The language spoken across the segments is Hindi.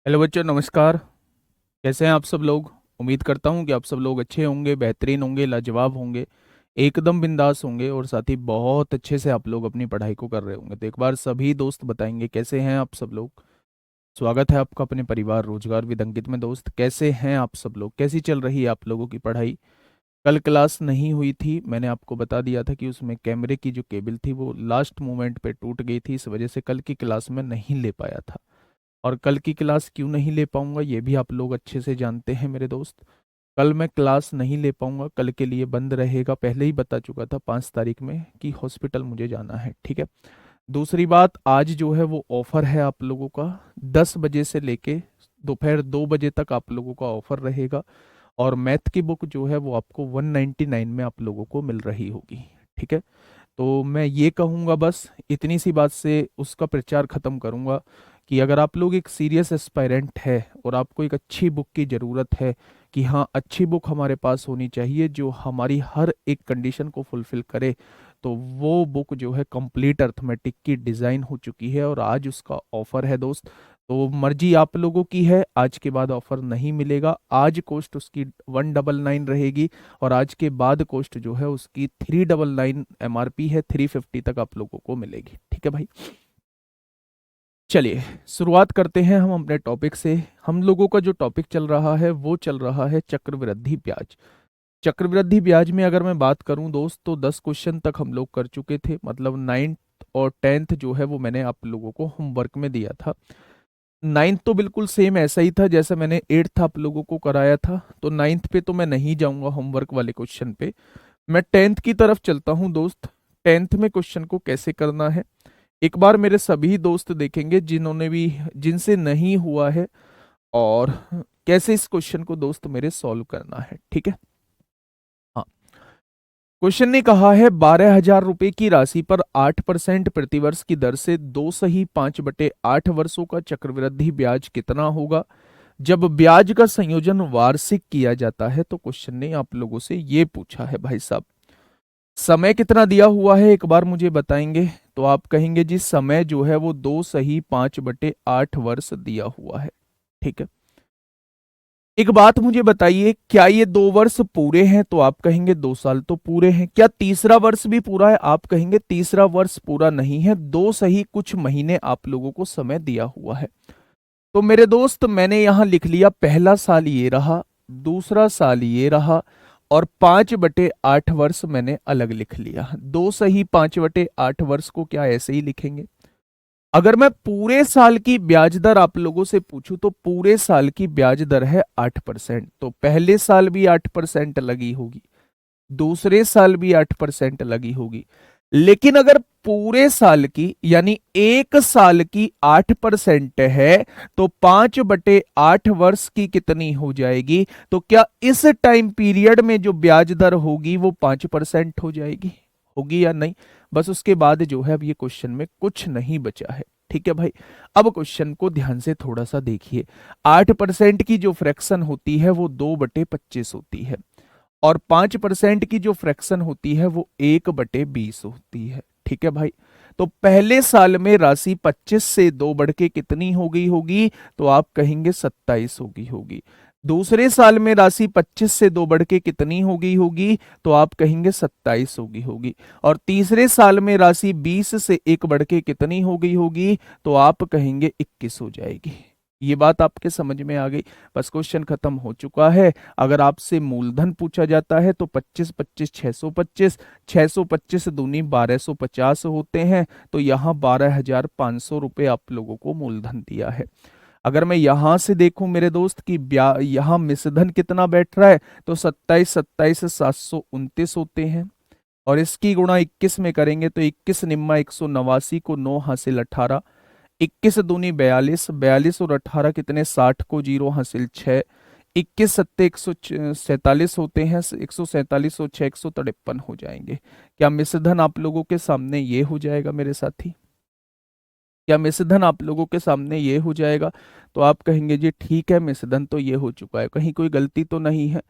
हेलो बच्चों, नमस्कार। कैसे हैं आप सब लोग? उम्मीद करता हूं कि आप सब लोग अच्छे होंगे, बेहतरीन होंगे, लाजवाब होंगे, एकदम बिंदास होंगे और साथ ही बहुत अच्छे से आप लोग अपनी पढ़ाई को कर रहे होंगे। तो एक बार सभी दोस्त बताएंगे कैसे हैं आप सब लोग। स्वागत है आपका अपने परिवार रोजगार विद अंकित में। दोस्त, कैसे हैं आप सब लोग? कैसी चल रही है आप लोगों की पढ़ाई? कल क्लास नहीं हुई थी, मैंने आपको बता दिया था कि उसमें कैमरे की जो केबल थी वो लास्ट मोमेंट पे टूट गई थी, इस वजह से कल की क्लास में नहीं ले पाया था। और कल की क्लास क्यों नहीं ले पाऊंगा ये भी आप लोग अच्छे से जानते हैं मेरे दोस्त। कल मैं क्लास नहीं ले पाऊंगा, कल के लिए बंद रहेगा। पहले ही बता चुका था 5 तारीख में कि हॉस्पिटल मुझे जाना है, ठीक है। दूसरी बात, आज जो है वो ऑफर है आप लोगों का। 10 बजे से लेके दोपहर 2 बजे तक आप लोगों का ऑफर रहेगा। और मैथ की बुक जो है वो आपको 199 में आप लोगों को मिल रही होगी, ठीक है। तो मैं ये कहूँगा, बस इतनी सी बात से उसका प्रचार खत्म करूँगा कि अगर आप लोग एक सीरियस एस्पायरेंट है और आपको एक अच्छी बुक की ज़रूरत है, कि हाँ अच्छी बुक हमारे पास होनी चाहिए जो हमारी हर एक कंडीशन को फुलफिल करे, तो वो बुक जो है कंप्लीट अर्थमेटिक की डिज़ाइन हो चुकी है और आज उसका ऑफर है दोस्त। तो मर्जी आप लोगों की है, आज के बाद ऑफर नहीं मिलेगा। आज कॉस्ट उसकी 199 रहेगी और आज के बाद कॉस्ट जो है उसकी 399 एमआरपी है, 350 तक आप लोगों को मिलेगी, ठीक है भाई। चलिए शुरुआत करते हैं हम अपने टॉपिक से। हम लोगों का जो टॉपिक चल रहा है वो चल रहा है चक्रवृद्धि ब्याज। चक्रवृद्धि ब्याज में अगर मैं बात करूं दोस्त, तो 10 क्वेश्चन तक हम लोग कर चुके थे, मतलब 9th और 10th जो है वो मैंने आप लोगों को होमवर्क में दिया था। 9th तो बिल्कुल सेम ऐसा ही था जैसे मैंने 8th आप लोगों को कराया था, तो 9th पे तो मैं नहीं जाऊंगा होमवर्क वाले क्वेश्चन पे। मैं 10th की तरफ चलता हूं दोस्त। 10th में क्वेश्चन को कैसे करना है एक बार मेरे सभी दोस्त देखेंगे जिन्होंने भी, जिनसे नहीं हुआ है, और कैसे इस क्वेश्चन को दोस्त मेरे सॉल्व करना है, ठीक है। हाँ, क्वेश्चन ने कहा है 12,000 रुपए की राशि पर 8% प्रतिवर्ष की दर से 2/5/8 वर्षों का चक्रवृद्धि ब्याज कितना होगा जब ब्याज का संयोजन वार्षिक किया जाता है। तो क्वेश्चन ने आप लोगों से ये पूछा है भाई साहब। समय कितना दिया हुआ है एक बार मुझे बताएंगे? तो आप कहेंगे जी समय जो है वो 2/5/8 वर्ष दिया हुआ है, ठीक है। एक बात मुझे बताइए, क्या ये 2 वर्ष पूरे हैं? तो आप कहेंगे 2 साल तो पूरे हैं। क्या तीसरा वर्ष भी पूरा है? आप कहेंगे तीसरा वर्ष पूरा नहीं है, दो सही कुछ महीने आप लोगों को समय दिया हुआ है। तो मेरे दोस्त मैंने यहां लिख लिया, पहला साल ये रहा, दूसरा साल ये रहा, और 5/8 वर्ष मैंने अलग लिख लिया। 2 सही 5/8 वर्ष को क्या ऐसे ही लिखेंगे? अगर मैं पूरे साल की ब्याज दर आप लोगों से पूछूं तो पूरे साल की ब्याज दर है 8%। तो पहले साल भी 8% लगी होगी, दूसरे साल भी 8% लगी होगी। लेकिन अगर पूरे साल की यानी एक साल की 8% है, तो 5/8 वर्ष की कितनी हो जाएगी? तो क्या इस टाइम पीरियड में जो ब्याज दर होगी वो 5% हो जाएगी? होगी या नहीं? बस उसके बाद जो है अब ये क्वेश्चन में कुछ नहीं बचा है, ठीक है भाई। अब क्वेश्चन को ध्यान से थोड़ा सा देखिए। 8% की जो फ्रैक्शन होती है वो 2/25 होती है, और 5% की जो फ्रैक्शन होती है वो 1/20 होती है, ठीक है भाई। तो पहले साल में राशि 25 से 2 बढ़ के कितनी हो गई होगी? तो आप कहेंगे 27 होगी होगी। दूसरे साल में राशि 25 से 2 बढ़ के कितनी हो गई होगी? तो आप कहेंगे 27 होगी होगी। और तीसरे साल में राशि 20 से 1 बढ़ के कितनी हो गई होगी? तो आप कहेंगे 21 हो जाएगी। ये बात आपके समझ में आ गई? बस क्वेश्चन खत्म हो चुका है। अगर आपसे मूलधन पूछा जाता है तो 25 25 625, 625 दूनी 1250 होते हैं। तो यहाँ 12,500 रुपये आप लोगों को मूलधन दिया है। अगर मैं यहां से देखूं मेरे दोस्त की यहाँ मिश्रधन कितना बैठ रहा है, तो 27 27 729 होते हैं। और इसकी गुणा 21 में करेंगे तो 21 निम्मा 189 को 9 हासिल 18, 21 दूनी 42, 42 और 18 कितने 60 को 0 हासिल 6, 21 सत्ते 147 होते हैं, 147 और 6 153 हो जाएंगे। क्या मिश्रधन आप लोगों के सामने ये हो जाएगा मेरे साथी? क्या मिश्रधन आप लोगों के सामने ये हो जाएगा? तो आप कहेंगे जी ठीक है, मिश्रधन तो ये हो चुका है, कहीं कोई गलती तो नहीं है।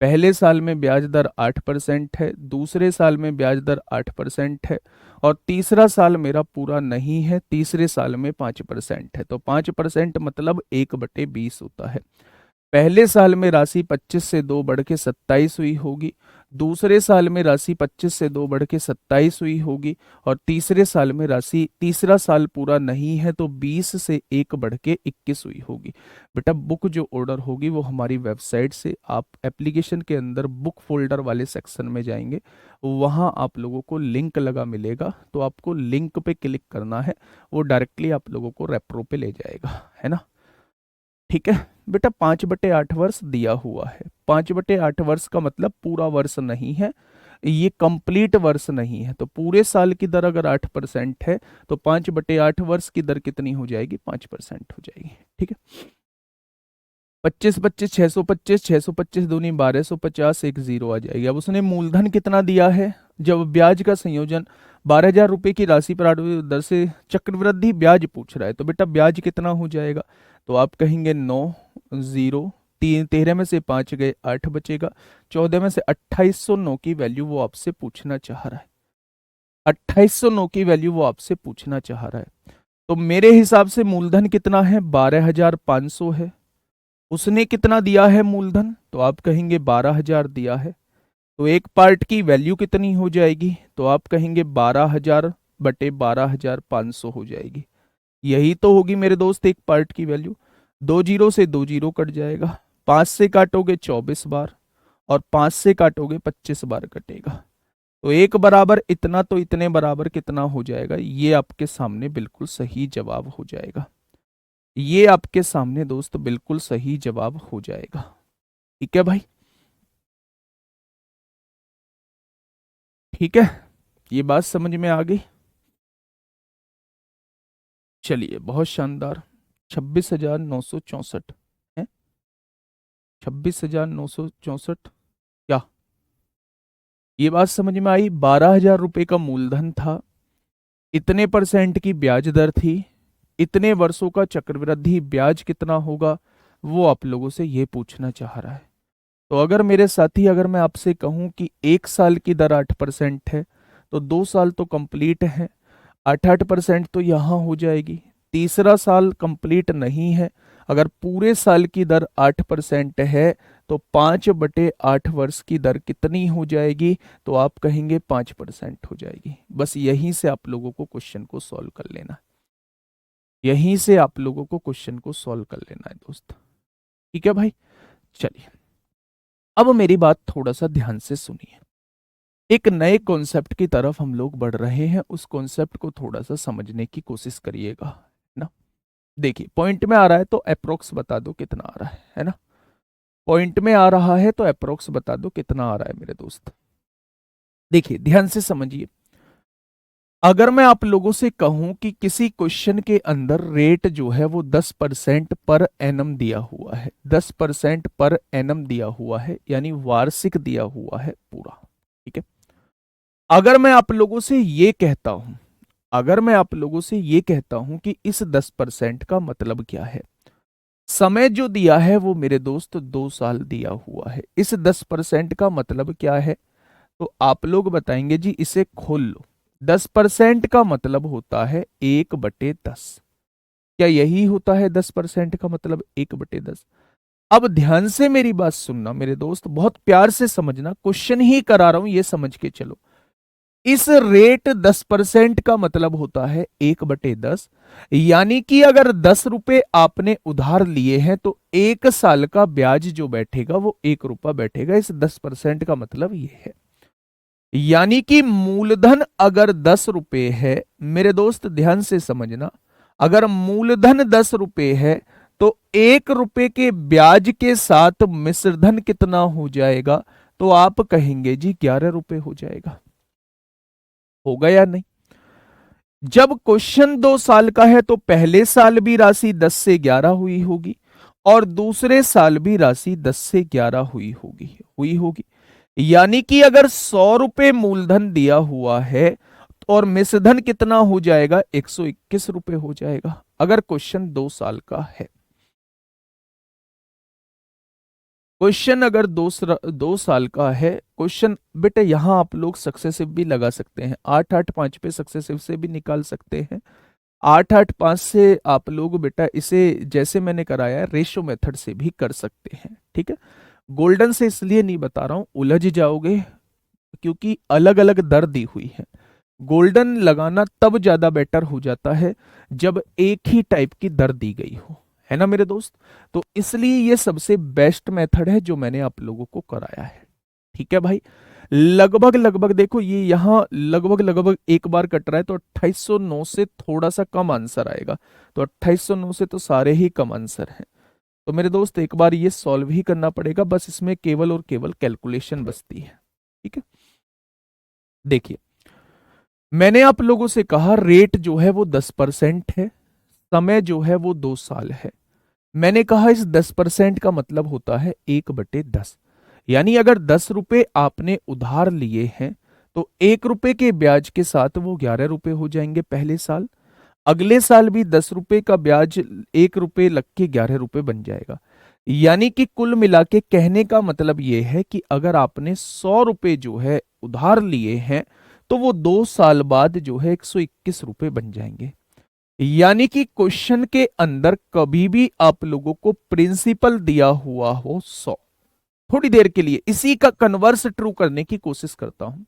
पहले साल में ब्याज दर 8% है, दूसरे साल में ब्याज दर 8% है, और तीसरा साल मेरा पूरा नहीं है, तीसरे साल में 5% है। तो 5% मतलब 1/20 होता है। पहले साल में राशि 25 से 2 बढ़ के 27 हुई होगी, दूसरे साल में राशि 25 से 2 बढ़ के 27 हुई होगी, और तीसरे साल में राशि, तीसरा साल पूरा नहीं है तो 20 से 1 बढ़ के 21 हुई होगी। बेटा बुक जो ऑर्डर होगी वो हमारी वेबसाइट से, आप एप्लीकेशन के अंदर बुक फोल्डर वाले सेक्शन में जाएंगे, वहाँ आप लोगों को लिंक लगा मिलेगा, तो आपको लिंक पे क्लिक करना है, वो डायरेक्टली आप लोगों को रेप्रो पे ले जाएगा, है ना। ठीक है बेटा, 5/8 वर्ष दिया हुआ है। 5/8 वर्ष का मतलब पूरा वर्ष नहीं है, ये कंप्लीट वर्ष नहीं है। तो पूरे साल की दर अगर 8% है तो 5/8 वर्ष की दर कितनी हो जाएगी? 5% हो जाएगी। ठीक है, 25 25 625, 625 दूनी 1250, एक जीरो आ जाएगी। अब उसने मूलधन कितना दिया है? जब ब्याज का संयोजन 12,000 रुपए की राशि पर 8 दर से चक्रवृद्धि ब्याज पूछ रहा है, तो बेटा ब्याज कितना हो जाएगा? तो आप कहेंगे 9, 0, 13 में से 5 गए 8 बचेगा, 14 में से 2809 की वैल्यू वो आपसे पूछना चाह रहा है। 2809 की वैल्यू वो आपसे पूछना चाह रहा है। तो मेरे हिसाब से मूलधन कितना है? 12,500 है। उसने कितना दिया है मूलधन? तो आप कहेंगे 12,000 दिया है। तो एक पार्ट की वैल्यू कितनी हो जाएगी? तो आप कहेंगे 12,000 बटे 12,500 हो जाएगी। यही तो होगी मेरे दोस्त एक पार्ट की वैल्यू। 2 जीरो से 2 जीरो कट जाएगा, 5 से काटोगे 24 बार, और 5 से काटोगे 25 बार कटेगा। तो एक बराबर इतना, तो इतने बराबर कितना हो जाएगा? ये आपके सामने बिल्कुल सही जवाब हो जाएगा। ये आपके सामने दोस्त बिल्कुल सही जवाब हो जाएगा। ठीक है भाई, ठीक है, ये बात समझ में आ गई। चलिए, बहुत शानदार। 26,964 है, 26,964। क्या ये बात समझ में आई? 12,000 रुपए का मूलधन था, इतने परसेंट की ब्याज दर थी, इतने वर्षों का चक्रवृद्धि ब्याज कितना होगा, वो आप लोगों से ये पूछना चाह रहा है। तो अगर मेरे साथी, अगर मैं आपसे कहूं कि एक साल की दर 8% है, तो 2 साल तो कंप्लीट है, 8-8% तो यहां हो जाएगी। तीसरा साल कंप्लीट नहीं है, अगर पूरे साल की दर 8% है तो 5/8 वर्ष की दर कितनी हो जाएगी? तो आप कहेंगे 5% हो जाएगी। बस यहीं से आप लोगों को क्वेश्चन को सॉल्व कर लेना है, यहीं से आप लोगों को क्वेश्चन को सॉल्व कर लेना है दोस्त। ठीक है भाई, चलिए अब मेरी बात थोड़ा सा ध्यान से सुनिए। एक नए कॉन्सेप्ट की तरफ हम लोग बढ़ रहे हैं, उस कॉन्सेप्ट को थोड़ा सा समझने की कोशिश करिएगा ना। देखिए, पॉइंट में आ रहा है तो अप्रोक्स बता दो कितना आ रहा है ना। पॉइंट में आ रहा है तो अप्रोक्स बता दो कितना आ रहा है मेरे दोस्त। देखिए ध्यान से समझिए, अगर मैं आप लोगों से कहूं कि किसी क्वेश्चन के अंदर रेट जो है वो 10% पर एनम दिया हुआ है, 10% पर एनम दिया हुआ है, यानी वार्षिक दिया हुआ है पूरा। ठीक है, अगर मैं आप लोगों से ये कहता हूं, अगर मैं आप लोगों से ये कहता हूं कि इस 10% का मतलब क्या है, समय जो दिया है वो मेरे दोस्त 2 साल दिया हुआ है, इस 10% का मतलब क्या है? तो आप लोग बताएंगे जी, इसे खोल लो। 10% का मतलब होता है 1/10। क्या यही होता है 10% का मतलब? 1/10। अब ध्यान से मेरी बात सुनना मेरे दोस्त, बहुत प्यार से समझना, क्वेश्चन ही करा रहा हूं ये समझ के चलो। इस रेट 10% का मतलब होता है 1/10, यानी कि अगर 10 रुपए आपने उधार लिए हैं तो 1 साल का ब्याज जो बैठेगा वो 1 रुपया बैठेगा। इस 10% का मतलब ये है, यानी कि मूलधन अगर 10 रुपए है, मेरे दोस्त ध्यान से समझना, अगर मूलधन 10 रुपए है तो 1 रुपए के ब्याज के साथ मिश्रधन कितना हो जाएगा? तो आप कहेंगे जी 11 रुपए हो जाएगा। होगा या नहीं? जब क्वेश्चन 2 साल का है तो पहले साल भी राशि 10 से 11 हुई होगी, और दूसरे साल भी राशि 10 से 11 हुई होगी। यानी कि अगर 100 रुपए मूलधन दिया हुआ है और मिश्रधन कितना हो जाएगा? 121 रुपए हो जाएगा, अगर क्वेश्चन 2 साल का है। क्वेश्चन अगर 2 साल का है क्वेश्चन बेटा, यहां आप लोग सक्सेसिव भी लगा सकते हैं, 8 8 5 पे सक्सेसिव से भी निकाल सकते हैं। 8 8 5 से आप लोग बेटा इसे जैसे मैंने कराया है रेशो मेथड से भी कर सकते हैं, ठीक है। गोल्डन से इसलिए नहीं बता रहा हूं, उलझ जाओगे, क्योंकि अलग अलग दर दी हुई है। गोल्डन लगाना तब ज्यादा बेटर हो जाता है जब एक ही टाइप की दर दी गई हो, है ना मेरे दोस्त। तो इसलिए ये सबसे बेस्ट मेथड है जो मैंने आप लोगों को कराया है, ठीक है भाई। लगभग लगभग देखो, ये यहां लगभग लगभग एक बार कट रहा है, तो 2809 से थोड़ा सा कम आंसर आएगा। तो 2809 से तो सारे ही कम आंसर हैं। तो मेरे दोस्त एक बार ये सॉल्व ही करना पड़ेगा, बस इसमें केवल और केवल कैलकुलेशन बचती है, ठीक है। देखिए, मैंने आप लोगों से कहा रेट जो है वो 10% है, समय जो है वो 2 साल है। मैंने कहा इस 10% का मतलब होता है 1/10, यानी अगर 10 रुपए आपने उधार लिए हैं तो 1 रुपए के ब्याज के साथ वो 11 रुपए हो जाएंगे पहले साल। अगले साल भी 10 रुपए का ब्याज 1 रुपए लग के 11 रुपए बन जाएगा। यानी कि कुल मिला के कहने का मतलब ये है कि अगर आपने 100 रुपए जो है उधार लिए हैं तो वो 2 साल बाद जो है 121 रुपए बन जाएंगे। यानी कि क्वेश्चन के अंदर कभी भी आप लोगों को प्रिंसिपल दिया हुआ हो 100, थोड़ी देर के लिए इसी का कन्वर्स ट्रू करने की कोशिश करता हूं।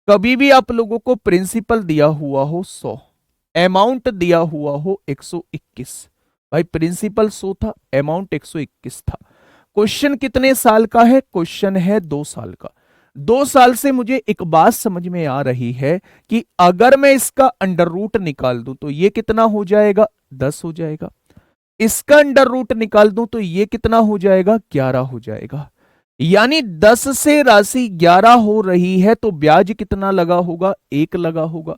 कभी भी आप लोगों को प्रिंसिपल दिया हुआ हो 100, अमाउंट दिया हुआ हो 121, भाई प्रिंसिपल 100 था, अमाउंट 121 था। क्वेश्चन कितने साल का है? क्वेश्चन है 2 साल का। 2 साल से मुझे एक बात समझ में आ रही है कि अगर मैं इसका अंडर रूट निकाल दूं तो ये कितना हो जाएगा? 10 हो जाएगा। इसका अंडर रूट निकाल दूं तो ये कितना हो जाएगा? 11 हो जाएगा। यानी 10 से राशि 11 हो रही है तो ब्याज कितना लगा होगा? 1 लगा होगा।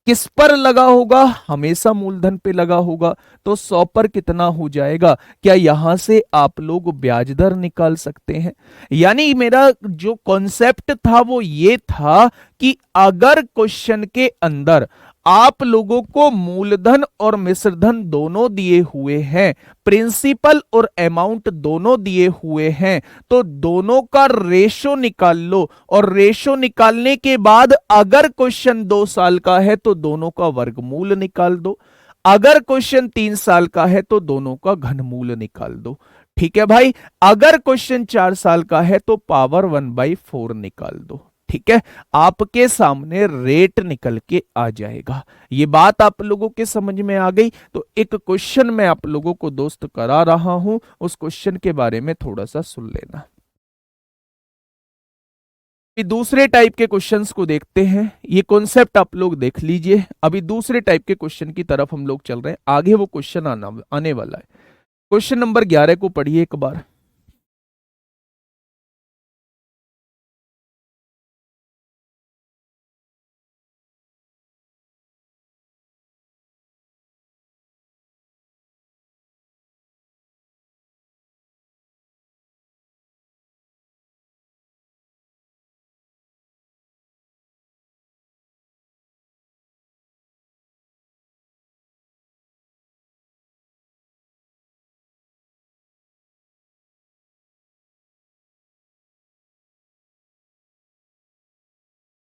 किस पर लगा होगा? हमेशा मूलधन पे लगा होगा। तो 100 पर कितना हो जाएगा? क्या यहां से आप लोग ब्याज दर निकाल सकते हैं? यानी मेरा जो कॉन्सेप्ट था वो ये था कि अगर क्वेश्चन के अंदर आप लोगों को मूलधन और मिश्रधन दोनों दिए हुए हैं, प्रिंसिपल और अमाउंट दोनों दिए हुए हैं, तो दोनों का रेशो निकाल लो। और रेशो निकालने के बाद अगर क्वेश्चन 2 साल का है तो दोनों का वर्गमूल निकाल दो। अगर क्वेश्चन 3 साल का है तो दोनों का घनमूल निकाल दो। ठीक है भाई। अगर क्वेश्चन 4 साल का है तो पावर 1/4 निकाल दो। ठीक है, आपके सामने रेट निकल के आ जाएगा। ये बात आप लोगों के समझ में आ गई। तो एक क्वेश्चन मैं आप लोगों को दोस्त करा रहा हूं, उस क्वेश्चन के बारे में थोड़ा सा सुन लेना। दूसरे टाइप के क्वेश्चंस को देखते हैं। ये कॉन्सेप्ट आप लोग देख लीजिए। अभी दूसरे टाइप के क्वेश्चन की तरफ हम लोग चल रहे हैं, आगे वो क्वेश्चन आने वाला है। क्वेश्चन नंबर 11 को पढ़िए एक बार।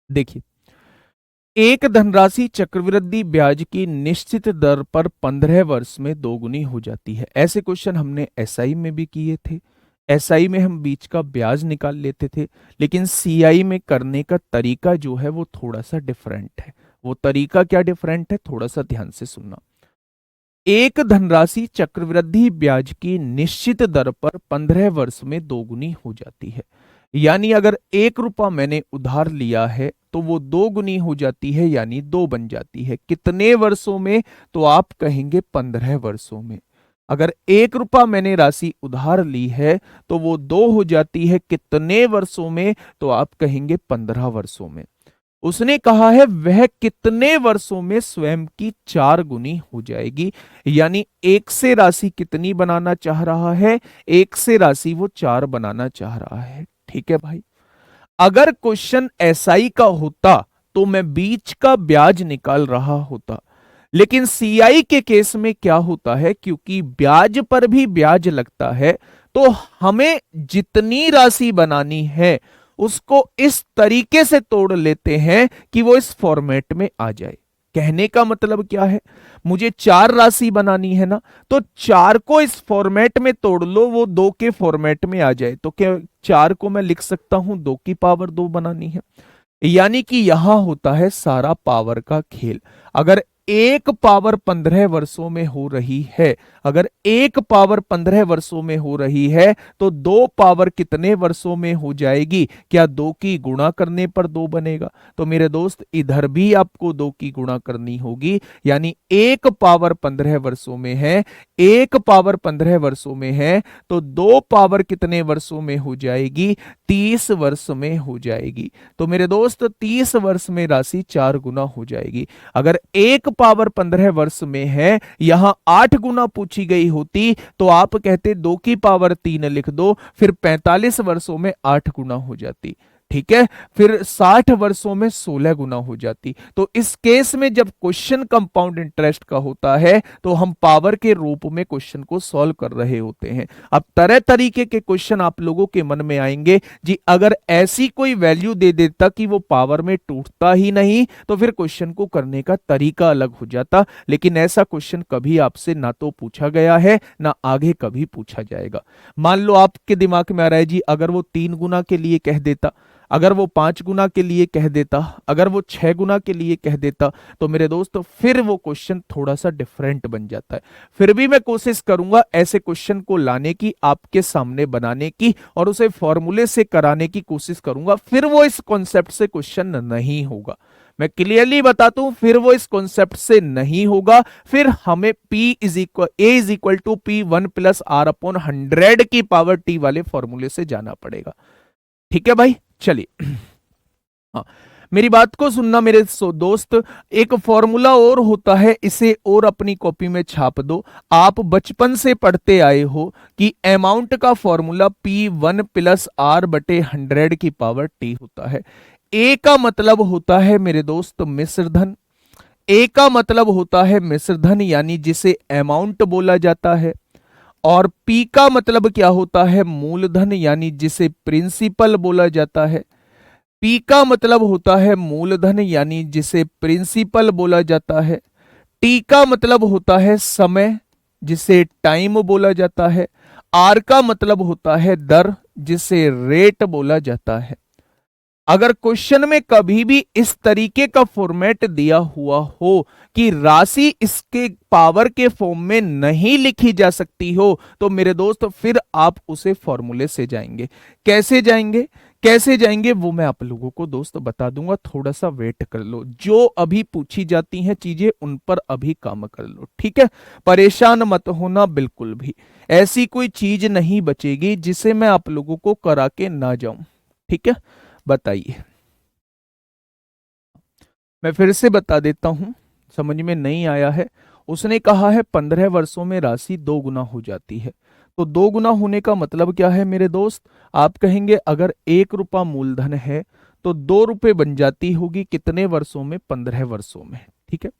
देखिए, एक धनराशि चक्रवृद्धि ब्याज की निश्चित दर पर 15 वर्ष में दोगुनी हो जाती है। ऐसे क्वेश्चन हमने एसआई में भी किए थे। एसआई में हम बीच का ब्याज निकाल लेते थे, लेकिन सीआई में करने का तरीका जो है वो थोड़ा सा डिफरेंट है। वो तरीका क्या डिफरेंट है, थोड़ा सा ध्यान से सुनना। एक धनराशि चक्रवृद्धि ब्याज की निश्चित दर पर 15 वर्ष में दोगुनी हो जाती है। यानी अगर 1 रुपया मैंने उधार लिया है तो वो 2 गुनी हो जाती है, यानी 2 बन जाती है। कितने वर्षों में? तो आप कहेंगे 15 वर्षों में। अगर 1 रुपया मैंने राशि उधार ली है तो वो 2 हो जाती है कितने वर्षों में? तो आप कहेंगे 15 वर्षों में। उसने कहा है वह कितने वर्षों में स्वयं की 4 गुनी हो जाएगी। यानी 1 से राशि कितनी बनाना चाह रहा है? 1 से राशि वो 4 बनाना चाह रहा है। ठीक है भाई। अगर क्वेश्चन एसआई का होता तो मैं बीच का ब्याज निकाल रहा होता, लेकिन सीआई के केस में क्या होता है, क्योंकि ब्याज पर भी ब्याज लगता है तो हमें जितनी राशि बनानी है उसको इस तरीके से तोड़ लेते हैं कि वो इस फॉर्मेट में आ जाए। कहने का मतलब क्या है, मुझे 4 राशि बनानी है ना, तो 4 को इस फॉर्मेट में तोड़ लो, वो 2 के फॉर्मेट में आ जाए। तो क्या 4 को मैं लिख सकता हूं 2 की पावर 2 बनानी है। यानी कि यहां होता है सारा पावर का खेल। अगर एक पावर 15 वर्षों में हो रही है, अगर एक पावर 15 वर्षों में हो रही है, तो 2 पावर कितने वर्षों में हो जाएगी? क्या 2 की गुणा करने पर 2 बनेगा? तो मेरे दोस्त इधर भी आपको 2 की गुणा करनी होगी, यानी एक पावर 15 वर्षों में है, एक पावर 15 वर्षों में है, तो 2 पावर कितने वर्षों में हो जाएगी? 30 वर्ष में हो जाएगी। तो मेरे दोस्त 30 वर्ष में राशि 4 गुना हो जाएगी। अगर एक पावर 15 वर्ष में है, यहां 8 गुना पूछी गई होती तो आप कहते 2 की पावर 3 लिख दो, फिर 45 वर्षों में 8 गुना हो जाती। ठीक है, फिर 60 वर्षों में 16 गुना हो जाती। तो इस केस में जब क्वेश्चन कंपाउंड इंटरेस्ट का होता है तो हम पावर के रूप में क्वेश्चन को सॉल्व कर रहे होते हैं। अब तरह तरीके के क्वेश्चन आप लोगों के मन में आएंगे जी, अगर ऐसी कोई वैल्यू दे देता कि वो पावर में टूटता ही नहीं तो फिर क्वेश्चन को करने का तरीका अलग हो जाता। लेकिन ऐसा क्वेश्चन कभी आपसे ना तो पूछा गया है ना आगे कभी पूछा जाएगा। मान लो आपके दिमाग में आ रहा है जी, अगर वो 3 गुना के लिए कह देता, अगर वो 5 गुना के लिए कह देता, अगर वो 6 गुना के लिए कह देता, तो मेरे दोस्त फिर वो क्वेश्चन थोड़ा सा डिफरेंट बन जाता है। फिर भी मैं कोशिश करूंगा ऐसे क्वेश्चन को लाने की, आपके सामने बनाने की और उसे फॉर्मूले से कराने की कोशिश करूंगा। फिर वो इस कॉन्सेप्ट से क्वेश्चन नहीं होगा। मैं क्लियरली बताता हूं, फिर वो इस कॉन्सेप्ट से नहीं होगा। फिर हमें P=A+P1+R/100 की पावर T वाले फॉर्मूले से जाना पड़ेगा। ठीक है भाई, चलिए। हाँ, मेरी बात को सुनना मेरे दोस्त। एक फॉर्मूला और होता है, इसे और अपनी कॉपी में छाप दो। आप बचपन से पढ़ते आए हो कि अमाउंट का फॉर्मूला P1+R/100 की पावर T होता है। ए का मतलब होता है मेरे दोस्त मिश्र धन। ए का मतलब होता है मिश्र धन, यानी जिसे अमाउंट बोला जाता है। और पी का मतलब क्या होता है? मूलधन, यानी जिसे प्रिंसिपल बोला जाता है। पी का मतलब होता है मूलधन, यानी जिसे प्रिंसिपल बोला जाता है। टी का मतलब होता है समय, जिसे टाइम बोला जाता है। आर का मतलब होता है दर, जिसे रेट बोला जाता है। अगर क्वेश्चन में कभी भी इस तरीके का फॉर्मेट दिया हुआ हो कि राशि इसके पावर के फॉर्म में नहीं लिखी जा सकती हो, तो मेरे दोस्त फिर आप उसे फॉर्मूले से जाएंगे। कैसे जाएंगे, कैसे जाएंगे वो मैं आप लोगों को दोस्त बता दूंगा। थोड़ा सा वेट कर लो, जो अभी पूछी जाती हैं चीजें उन पर अभी काम कर लो। ठीक है, परेशान मत होना बिल्कुल भी। ऐसी कोई चीज नहीं बचेगी जिसे मैं आप लोगों को करा के ना जाऊं। ठीक है, बताइए। मैं फिर से बता देता हूं, समझ में नहीं आया है। उसने कहा है 15 वर्षों में राशि 2 गुना हो जाती है। तो 2 गुना होने का मतलब क्या है मेरे दोस्त? आप कहेंगे अगर 1 रुपया मूलधन है तो 2 रुपए बन जाती होगी कितने वर्षों में? 15 वर्षों में। ठीक है,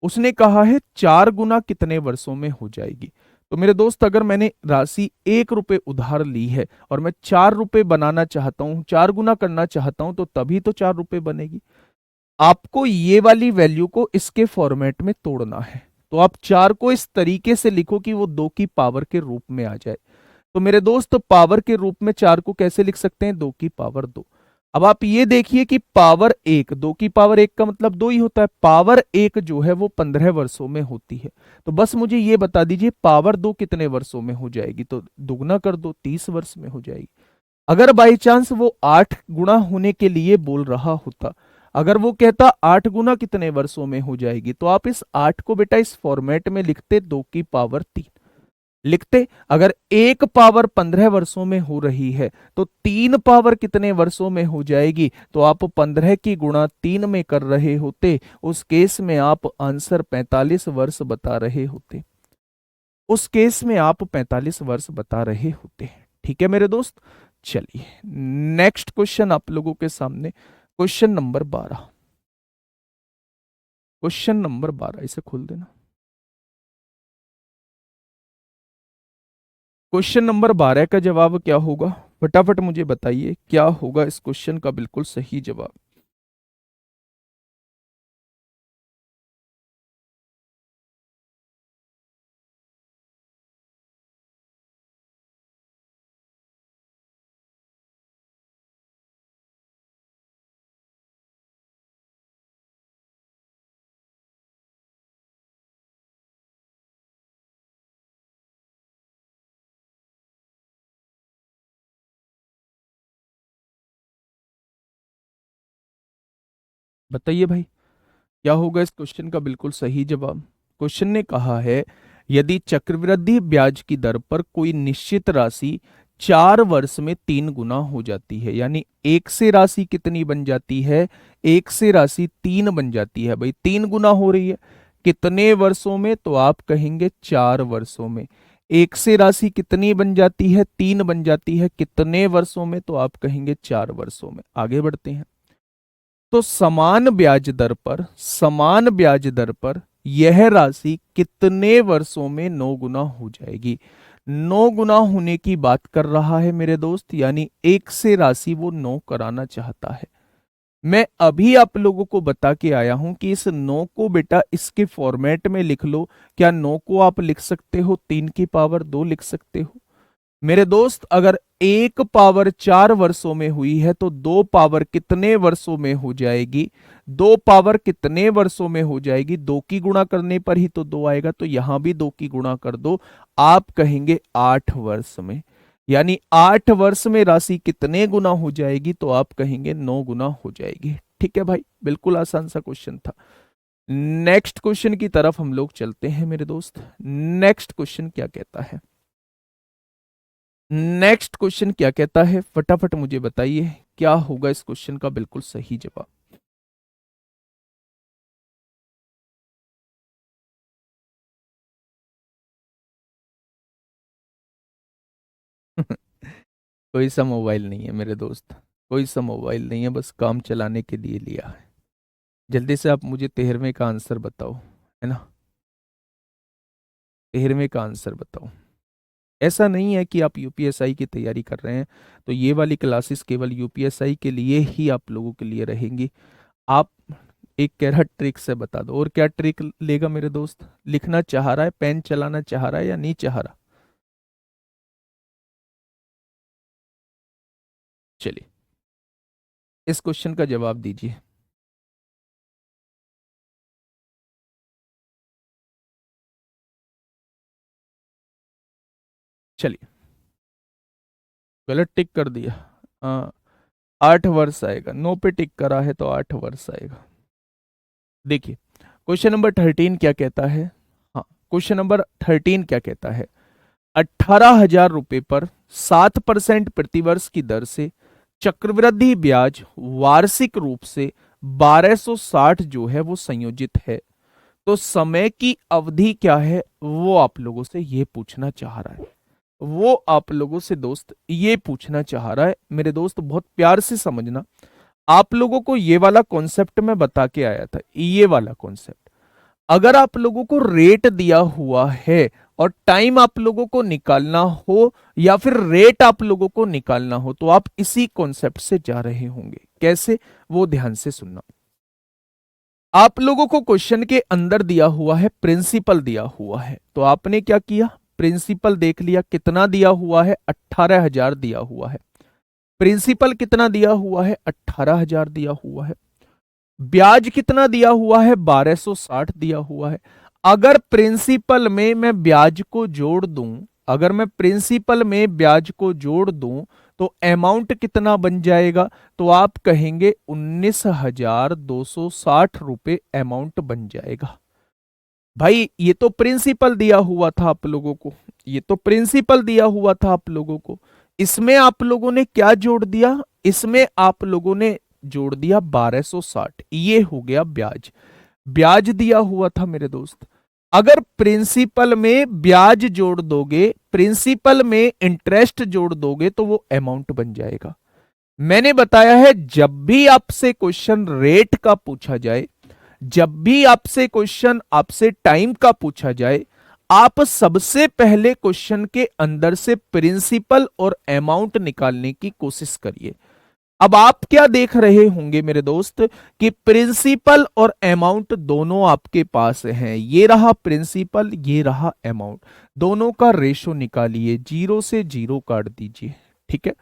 उसने कहा है 4 गुना कितने वर्षों में हो जाएगी? तो मेरे दोस्त अगर मैंने राशि 1 रुपए उधार ली है और मैं 4 रुपए बनाना चाहता हूं, 4 गुना करना चाहता हूं, तो तभी तो 4 रुपए बनेगी। आपको ये वाली वैल्यू को इसके फॉर्मेट में तोड़ना है। तो आप 4 को इस तरीके से लिखो कि वो 2 की पावर के रूप में आ जाए। तो मेरे दोस्त पावर के रूप में 4 को कैसे लिख सकते हैं? 2 की पावर 2। अब आप ये देखिए कि पावर 1, 2 की पावर 1 का मतलब 2 ही होता है। पावर 1 जो है वो 15 वर्षों में होती है। तो बस मुझे ये बता दीजिए पावर 2 कितने वर्षों में हो जाएगी? तो दुगना कर दो, 30 वर्ष में हो जाएगी। अगर बाई चांस वो 8 गुना होने के लिए बोल रहा होता, अगर वो कहता 8 गुना कितने वर्षों में हो जाएगी, तो आप इस 8 को बेटा इस फॉर्मेट में लिखते 2 की पावर 3 लिखते। अगर 1 पावर 15 वर्षों में हो रही है तो 3 पावर कितने वर्षों में हो जाएगी? तो आप 15 की गुणा 3 में कर रहे होते। उस केस में आप आंसर 45 वर्ष बता रहे होते। उस केस में आप 45 वर्ष बता रहे होते। ठीक है मेरे दोस्त, चलिए नेक्स्ट क्वेश्चन आप लोगों के सामने। क्वेश्चन नंबर 12, क्वेश्चन नंबर 12 इसे खोल देना। क्वेश्चन नंबर 12 का जवाब क्या होगा? फटाफट मुझे बताइए क्या होगा इस क्वेश्चन का बिल्कुल सही जवाब। बताइए भाई, क्या होगा इस क्वेश्चन का बिल्कुल सही जवाब? क्वेश्चन ने कहा है यदि चक्रवृद्धि ब्याज की दर पर कोई निश्चित राशि 4 वर्ष में 3 गुना हो जाती है, यानी एक से राशि कितनी बन जाती है? एक से राशि 3 बन जाती है। भाई 3 गुना हो रही है, कितने वर्षों में? तो आप कहेंगे 4 वर्षों में। एक से राशि कितनी बन जाती है? 3 बन जाती है, कितने वर्षों में? तो आप कहेंगे 4 वर्षों में। आगे बढ़ते हैं। तो समान ब्याज दर पर यह राशि कितने वर्षों में 9 गुना हो जाएगी? 9 गुना होने की बात कर रहा है मेरे दोस्त, यानी एक से राशि वो 9 कराना चाहता है। मैं अभी आप लोगों को बता के आया हूं कि इस 9 को बेटा इसके फॉर्मेट में लिख लो। क्या 9 को आप लिख सकते हो 3 की पावर 2 लिख सकते हो? मेरे दोस्त अगर 1 पावर 4 वर्षों में हुई है तो 2 पावर कितने वर्षों में हो जाएगी? 2 पावर कितने वर्षों में हो जाएगी? 2 की गुणा करने पर ही तो 2 आएगा, तो यहां भी 2 की गुणा कर दो। आप कहेंगे 8 वर्ष में। यानी 8 वर्ष में राशि कितने गुना हो जाएगी? तो आप कहेंगे 9 गुना हो जाएगी। ठीक है भाई, बिल्कुल आसान सा क्वेश्चन था। नेक्स्ट क्वेश्चन की तरफ हम लोग चलते हैं मेरे दोस्त। नेक्स्ट क्वेश्चन क्या कहता है? नेक्स्ट क्वेश्चन क्या कहता है? फटाफट मुझे बताइए क्या होगा इस क्वेश्चन का बिल्कुल सही जवाब। कोई सा मोबाइल नहीं है मेरे दोस्त, कोई सा मोबाइल नहीं है, बस काम चलाने के लिए लिया है। जल्दी से आप मुझे 13वें का आंसर बताओ, है ना? 13वें का आंसर बताओ। ऐसा नहीं है कि आप यूपीएसआई की तैयारी कर रहे हैं तो ये वाली क्लासेस केवल यूपीएसआई के लिए ही आप लोगों के लिए रहेंगी। आप एक कह रहा ट्रिक से बता दो, और क्या ट्रिक लेगा मेरे दोस्त? लिखना चाह रहा है, पेन चलाना चाह रहा है या नहीं चाह रहा? चलिए इस क्वेश्चन का जवाब दीजिए। चलिए, गलत टिक कर दिया। हाँ, 8 वर्ष आएगा। 9 पे टिक करा है तो 8 वर्ष आएगा। देखिए क्वेश्चन नंबर 13 क्या कहता है? हाँ, क्वेश्चन नंबर 13 क्या कहता है? 18,000 रुपए पर 7% प्रतिवर्ष की दर से चक्रवृद्धि ब्याज वार्षिक रूप से 1260 जो है वो संयोजित है। तो समय की अवधि क्या है वो आप लोगों से ये पूछना चाह रहा है। वो आप लोगों से दोस्त ये पूछना चाह रहा है। मेरे दोस्त बहुत प्यार से समझना, आप लोगों को ये वाला कॉन्सेप्ट मैं बता के आया था। ये वाला कॉन्सेप्ट अगर आप लोगों को रेट दिया हुआ है और टाइम आप लोगों को निकालना हो या फिर रेट आप लोगों को निकालना हो तो आप इसी कॉन्सेप्ट से जा रहे होंगे। कैसे? वो ध्यान से सुनना। आप लोगों को क्वेश्चन के अंदर दिया हुआ है, प्रिंसिपल दिया हुआ है, तो आपने क्या किया? प्रिंसिपल देख लिया। कितना दिया हुआ है? 18,000 दिया हुआ है। प्रिंसिपल कितना दिया हुआ है? 18,000 दिया हुआ है। ब्याज कितना दिया हुआ है? 1260 दिया हुआ है। अगर प्रिंसिपल में मैं ब्याज को जोड़ दूं, अगर मैं प्रिंसिपल में ब्याज को जोड़ दूं तो अमाउंट कितना बन जाएगा? तो आप कहेंगे 19,260 रुपए अमाउंट बन जाएगा। भाई ये तो प्रिंसिपल दिया हुआ था आप लोगों को, ये तो प्रिंसिपल दिया हुआ था आप लोगों को। इसमें आप लोगों ने क्या जोड़ दिया? इसमें आप लोगों ने जोड़ दिया 1260। ये हो गया ब्याज। ब्याज दिया हुआ था मेरे दोस्त। अगर प्रिंसिपल में ब्याज जोड़ दोगे, प्रिंसिपल में इंटरेस्ट जोड़ दोगे तो वो अमाउंट बन जाएगा। मैंने बताया है जब भी आपसे क्वेश्चन रेट का पूछा जाए, जब भी आपसे क्वेश्चन आपसे टाइम का पूछा जाए, आप सबसे पहले क्वेश्चन के अंदर से प्रिंसिपल और अमाउंट निकालने की कोशिश करिए। अब आप क्या देख रहे होंगे मेरे दोस्त कि प्रिंसिपल और अमाउंट दोनों आपके पास हैं। ये रहा प्रिंसिपल, ये रहा अमाउंट, दोनों का रेशो निकालिए, 0 से 0 काट दीजिए। ठीक है,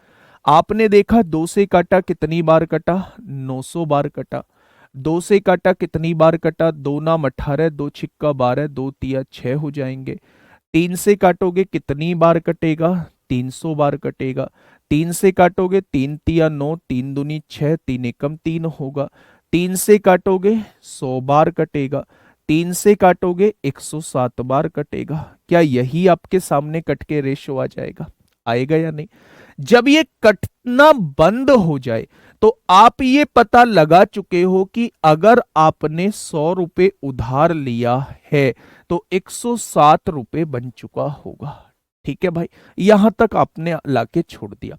आपने देखा 2 से काटा कितनी बार कटा, 900 बार कटा। 2 से काटा कितनी बार कटा, 2 नाम 18, 2 छिक्का 12, 2 तिया 6 हो जाएंगे। 3 से काटोगे कितनी बार कटेगा, 300 बार कटेगा। 3 से काटोगे 3 तिया 9, 3 दूनी 6, 3 एकम 3 होगा। 3 से काटोगे 100 बार कटेगा। 3 से काटोगे 107 बार कटेगा। क्या यही आपके सामने कट के रेशो आ जाएगा, आएगा या नहीं? जब ये कटना बंद हो जाए तो आप ये पता लगा चुके हो कि अगर आपने 100 रुपए उधार लिया है तो 107 रुपए बन चुका होगा। ठीक है भाई, यहां तक आपने लाके छोड़ दिया।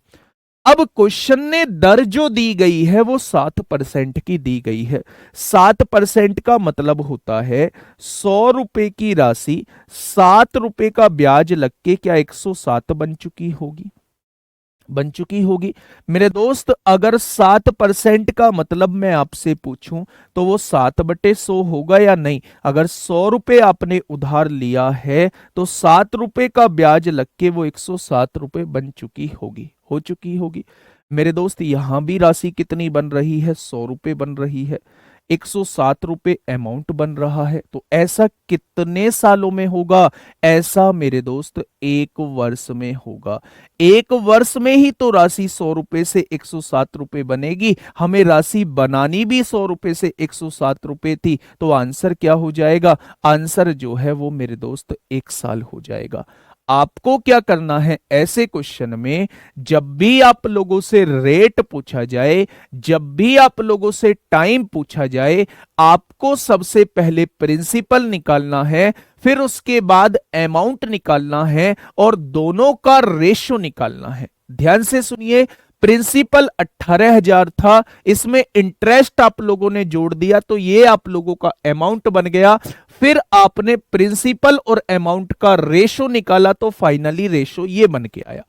अब क्वेश्चन ने दर जो दी गई है वो 7% की दी गई है। 7% का मतलब होता है 100 रुपए की राशि 7 रुपए का ब्याज लग के क्या 107 बन चुकी होगी, बन चुकी होगी मेरे दोस्त। अगर 7% का मतलब मैं आपसे पूछूं तो वो 7/100 होगा या नहीं? अगर 100 रुपए आपने उधार लिया है तो 7 रुपए का ब्याज लग के वो 107 रुपए बन चुकी होगी, हो चुकी होगी मेरे दोस्त। यहां भी राशि कितनी बन रही है, 100 रुपए बन रही है, 107 रुपए अमाउंट बन रहा है। तो ऐसा कितने सालों में होगा? ऐसा मेरे दोस्त 1 वर्ष में होगा। 1 वर्ष में ही तो राशि 100 रुपए से 107 रुपए बनेगी। हमें राशि बनानी भी 100 रुपए से 107 रुपए थी, तो आंसर क्या हो जाएगा? आंसर जो है वो मेरे दोस्त 1 साल हो जाएगा। आपको क्या करना है ऐसे क्वेश्चन में, जब भी आप लोगों से रेट पूछा जाए, जब भी आप लोगों से टाइम पूछा जाए, आपको सबसे पहले प्रिंसिपल निकालना है, फिर उसके बाद अमाउंट निकालना है और दोनों का रेशो निकालना है। ध्यान से सुनिए, प्रिंसिपल 18,000 था, इसमें इंटरेस्ट आप लोगों ने जोड़ दिया तो ये आप लोगों का अमाउंट बन गया। फिर आपने प्रिंसिपल और अमाउंट का रेशो निकाला तो फाइनली रेशो ये बन के आया।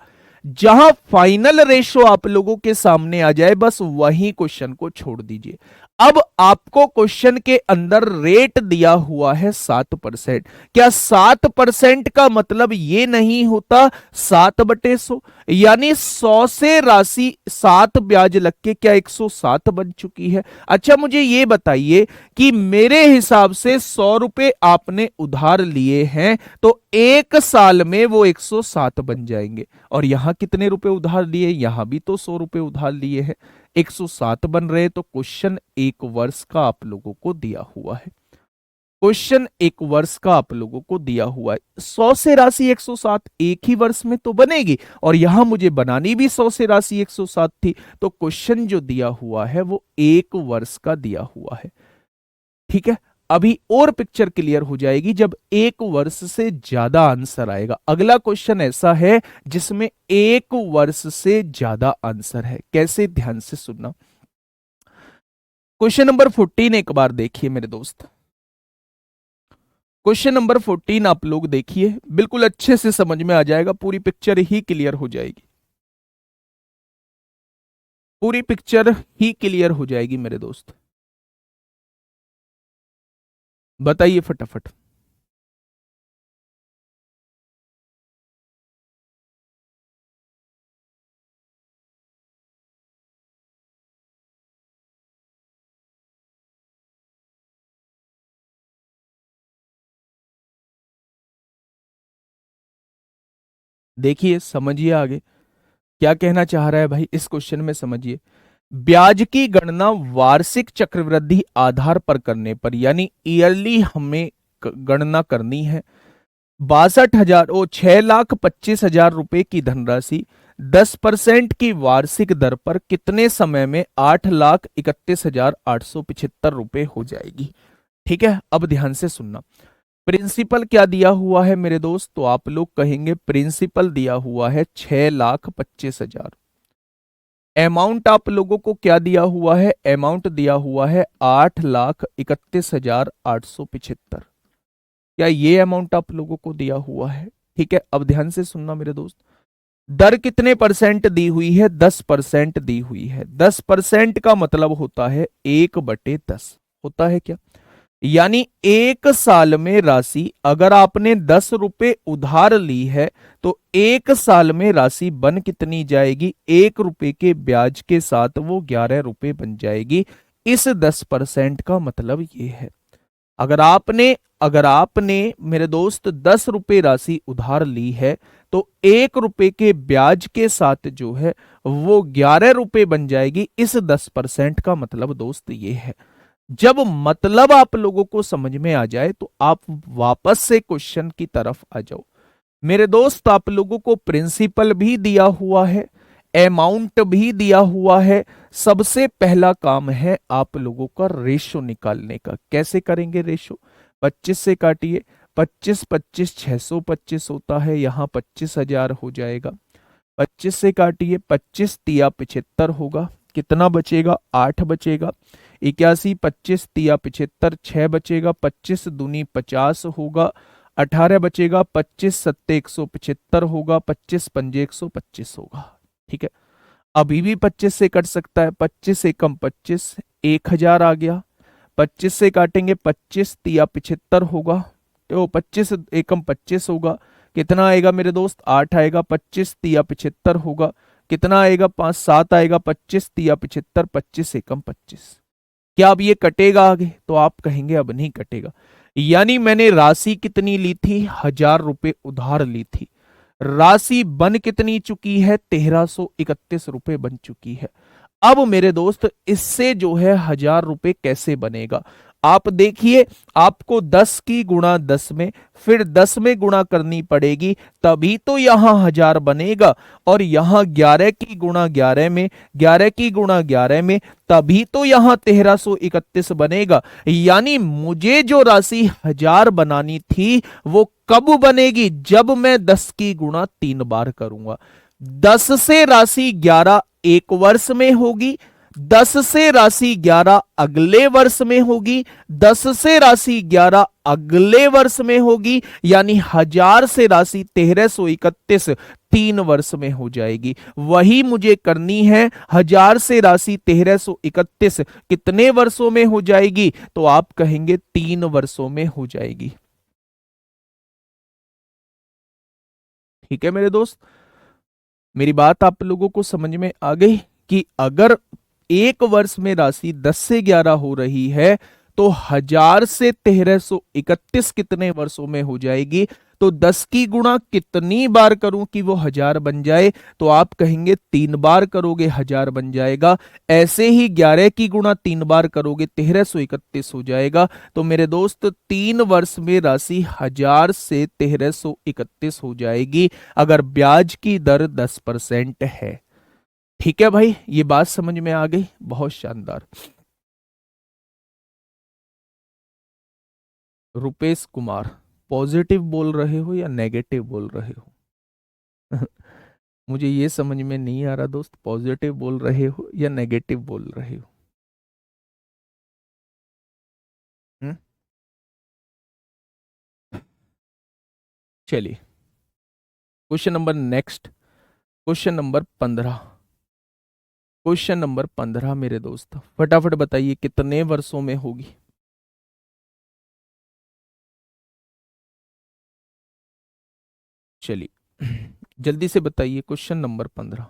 जहां फाइनल रेशो आप लोगों के सामने आ जाए बस वही क्वेश्चन को छोड़ दीजिए। अब आपको क्वेश्चन के अंदर रेट दिया हुआ है 7%। क्या 7% का मतलब ये नहीं होता 7/100? यानी 100 से राशि 7 ब्याज लग के क्या 107 बन चुकी है? अच्छा मुझे ये बताइए कि मेरे हिसाब से 100 रुपए आपने उधार लिए हैं तो 1 साल में वो 107 बन जाएंगे। और यहां कितने रुपए उधार लिए? यहां भी तो 100 रुपए उधार लिए हैं, 107 बन रहे। तो क्वेश्चन 1 वर्ष का आप लोगों को दिया हुआ है। क्वेश्चन 1 वर्ष का आप लोगों को दिया हुआ है। 100 से राशि 107 एक ही वर्ष में तो बनेगी, और यहां मुझे बनानी भी 100 से राशि 107 थी। तो क्वेश्चन जो दिया हुआ है वो 1 वर्ष का दिया हुआ है। ठीक है, अभी और पिक्चर क्लियर हो जाएगी जब 1 वर्ष से ज्यादा आंसर आएगा। अगला क्वेश्चन ऐसा है जिसमें 1 वर्ष से ज्यादा आंसर है। कैसे? ध्यान से सुनना। क्वेश्चन नंबर 14 एक बार देखिए मेरे दोस्त। क्वेश्चन नंबर 14 आप लोग देखिए, बिल्कुल अच्छे से समझ में आ जाएगा, पूरी पिक्चर ही क्लियर हो जाएगी, पूरी पिक्चर ही क्लियर हो जाएगी मेरे दोस्त। बताइए फटाफट। देखिए समझिए आगे क्या कहना चाह रहा है भाई, इस क्वेश्चन में समझिए। ब्याज की गणना वार्षिक चक्रवृद्धि आधार पर करने पर, यानी ईयरली हमें गणना करनी है। 62,000 ओ 6,25,000 रुपए की धनराशि 10% की वार्षिक दर पर कितने समय में 8,31,875 रुपए हो जाएगी? ठीक है, अब ध्यान से सुनना। प्रिंसिपल क्या दिया हुआ है मेरे दोस्त? तो आप लोग कहेंगे प्रिंसिपल दिया हुआ है 6,25,000। अमाउंट आप लोगों को क्या दिया हुआ है? अमाउंट दिया हुआ है 8,31,875। क्या ये अमाउंट आप लोगों को दिया हुआ है? ठीक है, अब ध्यान से सुनना मेरे दोस्त। दर कितने परसेंट दी हुई है? 10% दी हुई है। 10% का मतलब होता है 1/10 होता है क्या? यानी एक साल में राशि अगर आपने 10 रुपए उधार ली है तो एक साल में राशि बन कितनी जाएगी? 1 रुपए के ब्याज के साथ वो 11 रुपए बन जाएगी। इस 10% का मतलब ये है। अगर आपने मेरे दोस्त 10 रुपए राशि उधार ली है तो 1 रुपए के ब्याज के साथ जो है वो 11 रुपए बन जाएगी। इस 10% का मतलब दोस्त ये है। जब मतलब आप लोगों को समझ में आ जाए तो आप वापस से क्वेश्चन की तरफ आ जाओ। मेरे दोस्त आप लोगों को प्रिंसिपल भी दिया हुआ है, अमाउंट भी दिया हुआ है। सबसे पहला काम है आप लोगों का रेशो निकालने का। कैसे करेंगे रेशो? 25 से काटिए। 25 25 625 होता है, यहां 25,000 हो जाएगा। 25 से काटिए, 25 तिया 75 होगा। कितना बचेगा? 8 बचेगा। 81 25 तिया 75 6 बचेगा। 25 दूनी 50 होगा। 18 बचेगा। 25 सत्ते 175 होगा। 25 पंजे 125 होगा। ठीक है, अभी भी 25 से कट सकता है। 25 एकम 25, 1000 आ गया। 25 से काटेंगे, 25 तिया 75 होगा, तो 25 एकम 25 होगा। कितना आएगा मेरे दोस्त? 8 आएगा। 25 तिया 75 होगा। कितना आएगा? 5 7 आएगा। 25 तिया 75, 25 एकम 25। क्या अब ये कटेगा आगे? तो आप कहेंगे अब नहीं कटेगा। यानी मैंने राशि कितनी ली थी? 1000 रुपए उधार ली थी। राशि बन कितनी चुकी है? 1331 रुपए बन चुकी है। अब मेरे दोस्त इससे जो है 1000 रुपए कैसे बनेगा? आप देखिए, आपको 10 की गुणा 10 में फिर 10 में गुणा करनी पड़ेगी, तभी तो यहां 1000 बनेगा। और यहां 11 की गुणा 11 में, 11 की गुणा 11 में, तभी तो यहां 1331 बनेगा। यानी मुझे जो राशि 1000 बनानी थी वो कब बनेगी? जब मैं 10 की गुणा 3 बार करूंगा। 10 से राशि 11 एक वर्ष में होगी। 10 से राशि 11 अगले वर्ष में होगी। 10 से राशि 11 अगले वर्ष में होगी। यानी 1000 से राशि 1331 3 वर्ष में हो जाएगी। वही मुझे करनी है। 1000 से राशि 1331 कितने वर्षों में हो जाएगी? तो आप कहेंगे 3 वर्षों में हो जाएगी। ठीक है मेरे दोस्त, मेरी बात आप लोगों को समझ में आ गई कि अगर एक वर्ष में राशि 10 से 11 हो रही है तो 1000 से 1331 कितने वर्षों में हो जाएगी? तो 10 की गुणा कितनी बार करूं कि वो 1000 बन जाए? तो आप कहेंगे 3 बार करोगे 1000 बन जाएगा। ऐसे ही 11 की गुणा 3 बार करोगे 1331 हो जाएगा। तो मेरे दोस्त 3 वर्ष में राशि 1000 से 1331 हो जाएगी अगर ब्याज की दर 10% है। ठीक है भाई, ये बात समझ में आ गई? बहुत शानदार। रुपेश कुमार, पॉजिटिव बोल रहे हो या नेगेटिव बोल रहे हो? मुझे ये समझ में नहीं आ रहा दोस्त, पॉजिटिव बोल रहे हो या नेगेटिव बोल रहे हो? हम्म? चलिए, question number next, question number 15। Question number 15 मेरे दोस्त, फटाफट बताइए कितने वर्षों में होगी? चलिए जल्दी से बताइए, क्वेश्चन नंबर 15।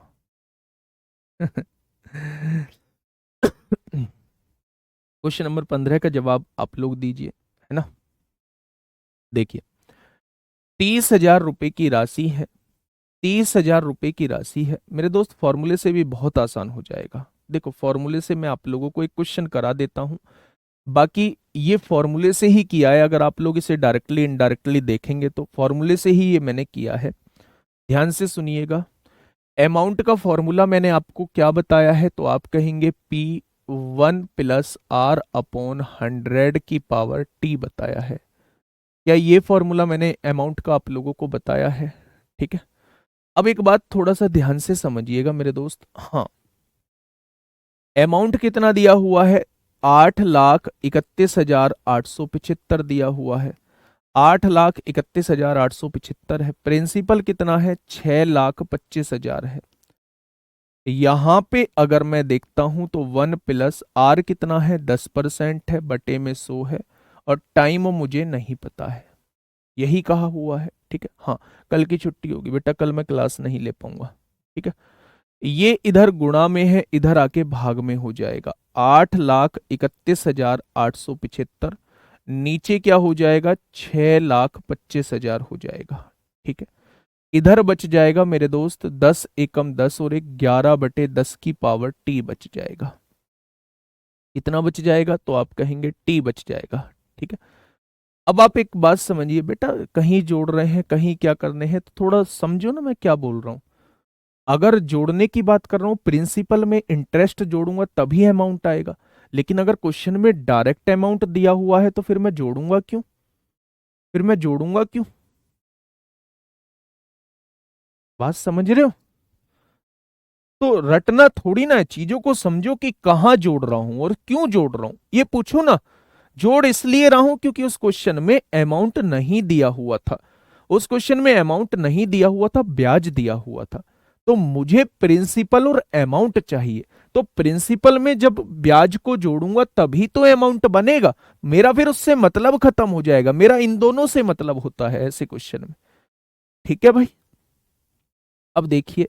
क्वेश्चन नंबर 15 का जवाब आप लोग दीजिए, है ना? देखिए, 30,000 रुपए की राशि है। 30,000 रुपए की राशि है मेरे दोस्त, फॉर्मूले से भी बहुत आसान हो जाएगा। देखो, फॉर्मूले से मैं आप लोगों को एक क्वेश्चन करा देता हूं, बाकी ये फॉर्मूले से ही किया है। अगर आप लोग इसे डायरेक्टली इनडायरेक्टली देखेंगे तो फॉर्मूले से ही ये मैंने किया है। ध्यान से सुनिएगा। अमाउंट का फॉर्मूला मैंने आपको क्या बताया है? तो आप कहेंगे P1 प्लस आर अपॉन 100 की पावर टी बताया है। क्या ये फॉर्मूला मैंने अमाउंट का आप लोगों को बताया है? ठीक है, अब एक बात थोड़ा सा ध्यान से समझिएगा मेरे दोस्त। हाँ, अमाउंट कितना दिया हुआ है? 8,31,875 दिया हुआ है। 8,31,875 है। प्रिंसिपल कितना है? 6,25,000 है। यहां पे अगर मैं देखता हूं तो 1 प्लस आर कितना है? 10% है, बटे में 100 है, और टाइम मुझे नहीं पता है, यही कहा हुआ है। ठीक है, हाँ, कल की छुट्टी होगी बेटा, कल मैं क्लास नहीं ले पाऊंगा। ठीक है, ये इधर गुणा में है, इधर आके भाग में हो जाएगा। 8,31,875, नीचे क्या हो जाएगा? 6,25,000 हो जाएगा। ठीक है, इधर बच जाएगा मेरे दोस्त 10 एकम 10 और एक 11/10 की पावर टी बच जाएगा। इतना बच जाएगा तो आप कहेंगे टी बच जाएगा। ठीक है, अब आप एक बात समझिए बेटा, कहीं जोड़ रहे हैं कहीं क्या करने हैं, तो थोड़ा समझो ना मैं क्या बोल रहा हूं। अगर जोड़ने की बात कर रहा हूं, प्रिंसिपल में इंटरेस्ट जोड़ूंगा तभी अमाउंट आएगा, लेकिन अगर क्वेश्चन में डायरेक्ट अमाउंट दिया हुआ है तो फिर मैं जोड़ूंगा क्यों? फिर मैं जोड़ूंगा क्यों? बात समझ रहे हो? तो रटना थोड़ी ना है, चीजों को समझो कि कहां जोड़ रहा हूं और क्यों जोड़ रहा हूं, ये पूछो ना। जोड़ इसलिए रहा हूं क्योंकि उस क्वेश्चन में अमाउंट नहीं दिया हुआ था, उस क्वेश्चन में अमाउंट नहीं दिया हुआ था, ब्याज दिया हुआ था। तो मुझे प्रिंसिपल और अमाउंट चाहिए, तो प्रिंसिपल में जब ब्याज को जोड़ूंगा तभी तो अमाउंट बनेगा। मेरा फिर उससे मतलब खत्म हो जाएगा, मेरा इन दोनों से मतलब होता है ऐसे क्वेश्चन में। ठीक है भाई, अब देखिए,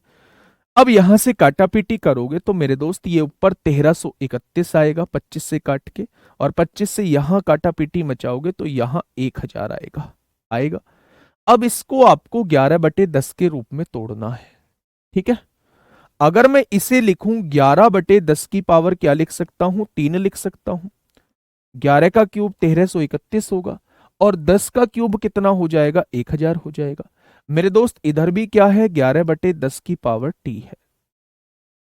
अब यहां से काटापीटी करोगे तो मेरे दोस्त ये ऊपर 1331 आएगा 25 से काट के, और 25 से यहां काटापीटी मचाओगे तो यहां 1,000 आएगा। आएगा। अब इसको आपको 11/10 के रूप में तोड़ना है। ठीक है, अगर मैं इसे लिखूं 11/10 की पावर क्या लिख सकता हूं? 3 लिख सकता हूं। 11 का क्यूब 1331 होगा, और 10 का क्यूब कितना हो जाएगा? 1,000 हो जाएगा। मेरे दोस्त इधर भी क्या है? 11/10 की पावर टी है।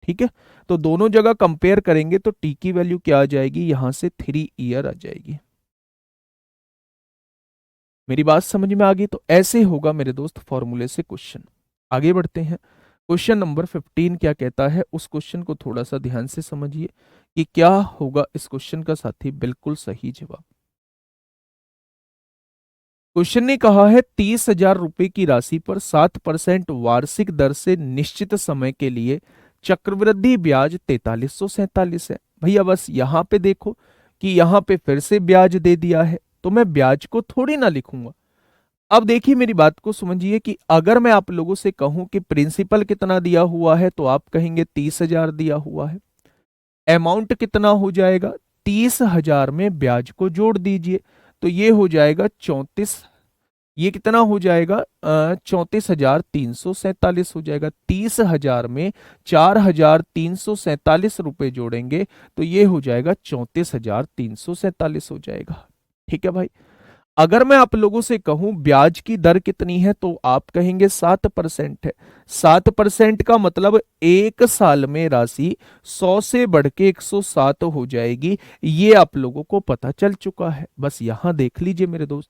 ठीक है, तो दोनों जगह कंपेयर करेंगे तो टी की वैल्यू क्या आ जाएगी? यहां से 3 ईयर आ जाएगी। मेरी बात समझ में आ गई? तो ऐसे होगा मेरे दोस्त फॉर्मूले से क्वेश्चन। आगे बढ़ते हैं, क्वेश्चन नंबर 15 क्या कहता है, उस क्वेश्चन को थोड़ा सा ध्यान से समझिए कि क्या होगा इस क्वेश्चन का साथी बिल्कुल सही जवाब। क्वेश्चन ने कहा है 30,000 रुपए की राशि पर 7% वार्षिक दर से निश्चित समय के लिए चक्रवृद्धि ब्याज 4347 है। भैया बस यहां पे देखो कि यहां पे फिर से ब्याज दे दिया है, तो मैं ब्याज को थोड़ी ना लिखूंगा। अब देखिए मेरी बात को समझिए कि अगर मैं आप लोगों से कहूं कि प्रिंसिपल कितना दिया हुआ है तो आप कहेंगे 30,000 दिया हुआ है। अमाउंट कितना हो जाएगा? 30,000 में ब्याज को जोड़ दीजिए तो ये हो जाएगा 34, ये कितना हो जाएगा? 34,347 हो जाएगा। 30,000 में 4,347 रुपए जोड़ेंगे तो ये हो जाएगा 34,347 हो जाएगा। ठीक है भाई, अगर मैं आप लोगों से कहूं ब्याज की दर कितनी है तो आप कहेंगे 7% है। 7% का मतलब एक साल में राशि 100 से बढ़ के 107 हो जाएगी, ये आप लोगों को पता चल चुका है। बस यहां देख लीजिए मेरे दोस्त,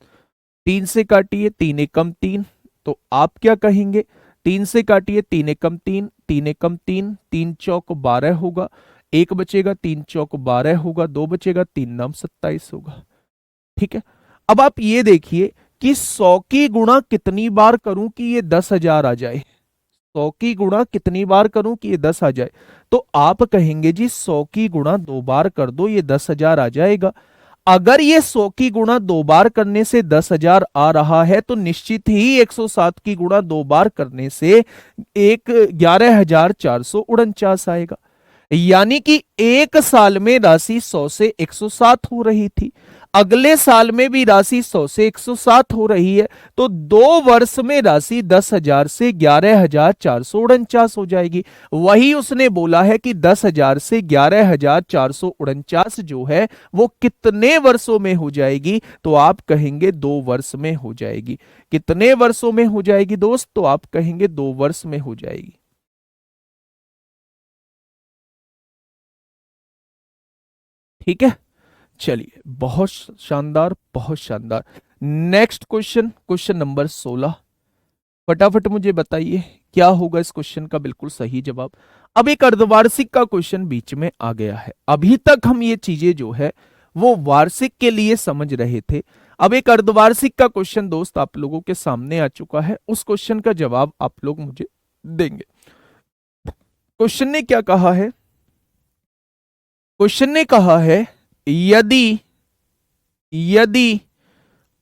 3 से काटिए, 3 एकम 3, तो आप क्या कहेंगे? 3 से काटिए, 3 एकम 3, 3 एकम 3, 3 चौक 12 होगा, एक बचेगा, 3 चौक 12 होगा, दो बचेगा, 3 नाम 27 होगा। ठीक है, अब आप ये देखिए कि 100 की गुणा कितनी बार करूं कि ये 10,000 आ जाए? 100 की गुणा कितनी बार करूं कि ये 10 आ जाए? तो आप कहेंगे जी 100 की गुणा 2 बार कर दो, ये 10,000 आ जाएगा। अगर ये 100 की गुणा 2 बार करने से 10,000 आ रहा है तो निश्चित ही 107 की गुणा 2 बार करने से 11,449 आएगा। यानी कि एक साल में राशि 100 से 107 हो रही थी, अगले साल में भी राशि 100 से 107 हो रही है, तो 2 वर्ष में राशि 10,000 से 11,449 हो जाएगी। वही उसने बोला है कि 10,000 से 11,449 जो है वो कितने वर्षों में हो जाएगी? तो आप कहेंगे 2 वर्ष में हो जाएगी। कितने वर्षों में हो जाएगी दोस्त? तो आप कहेंगे 2 वर्ष में हो जाएगी। ठीक है, चलिए, बहुत शानदार, बहुत शानदार। नेक्स्ट क्वेश्चन, क्वेश्चन नंबर 16, फटाफट मुझे बताइए क्या होगा इस क्वेश्चन का बिल्कुल सही जवाब। अब एक अर्धवार्षिक का क्वेश्चन बीच में आ गया है। अभी तक हम ये चीजें जो है वो वार्षिक के लिए समझ रहे थे, अब एक अर्धवार्षिक का क्वेश्चन दोस्त आप लोगों के सामने आ चुका है, उस क्वेश्चन का जवाब आप लोग मुझे देंगे। क्वेश्चन ने क्या कहा है? क्वेश्चन ने कहा है यदि यदि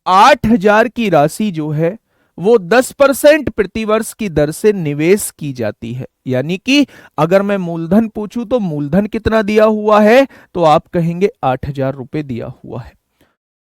8,000 की राशि जो है वो 10% प्रतिवर्ष की दर से निवेश की जाती है, यानी कि अगर मैं मूलधन पूछूं तो मूलधन कितना दिया हुआ है, तो आप कहेंगे 8,000 रुपए दिया हुआ है।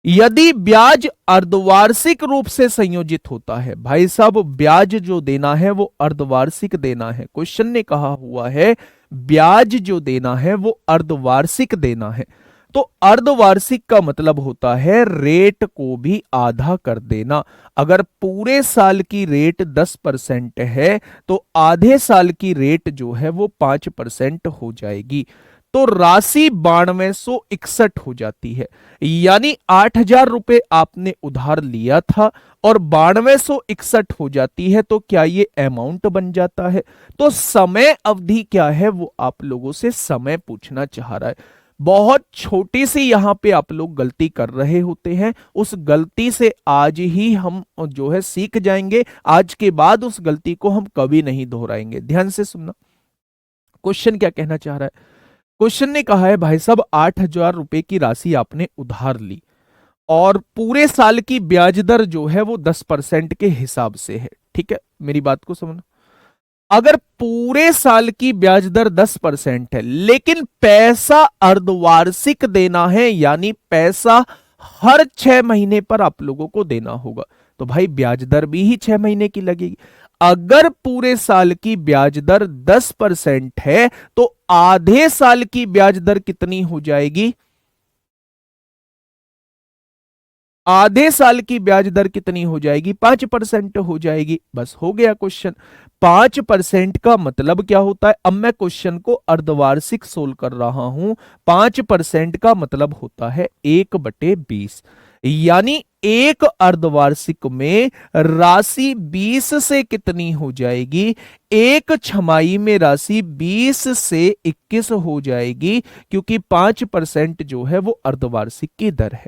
यदि ब्याज अर्धवार्षिक रूप से संयोजित होता है, भाई साहब ब्याज जो देना है वो अर्धवार्षिक देना है। क्वेश्चन ने कहा हुआ है ब्याज जो देना है वो अर्धवार्षिक देना है। तो अर्धवार्षिक का मतलब होता है रेट को भी आधा कर देना। अगर पूरे साल की रेट 10% है तो आधे साल की रेट जो है वो 5% हो जाएगी, तो राशि 9261 हो जाती है। यानी 8,000 रुपए आपने उधार लिया था और 9261 हो जाती है, तो क्या ये अमाउंट बन जाता है? तो समय अवधि क्या है वो आप लोगों से समय पूछना चाह रहा है। बहुत छोटी सी यहां पे आप लोग गलती कर रहे होते हैं, उस गलती से आज ही हम जो है सीख जाएंगे। आज के बाद उस गलती को हम कभी नहीं दोहराएंगे। ध्यान से सुनना, क्वेश्चन क्या कहना चाह रहा है। क्वेश्चन ने कहा है भाई साहब 8,000 रुपए की राशि आपने उधार ली और पूरे साल की ब्याज दर जो है वो 10% के हिसाब से है। ठीक है, मेरी बात को समझना। अगर पूरे साल की ब्याज दर 10% है लेकिन पैसा अर्धवार्षिक देना है, यानी पैसा हर 6 महीने पर आप लोगों को देना होगा, तो भाई ब्याज दर भी ही 6 महीने की लगेगी। अगर पूरे साल की ब्याज दर 10% है तो आधे साल की ब्याज दर कितनी हो जाएगी? आधे साल की ब्याज दर कितनी हो जाएगी? 5% हो जाएगी। बस हो गया क्वेश्चन। 5% का मतलब क्या होता है? अब मैं क्वेश्चन को अर्धवार्षिक सोल्व कर रहा हूं। 5% का मतलब होता है 1/20, यानी एक अर्धवार्षिक में राशि 20 से कितनी हो जाएगी? एक छमाही में राशि 20 से 21 हो जाएगी, क्योंकि 5% जो है वो अर्धवार्षिक की दर है।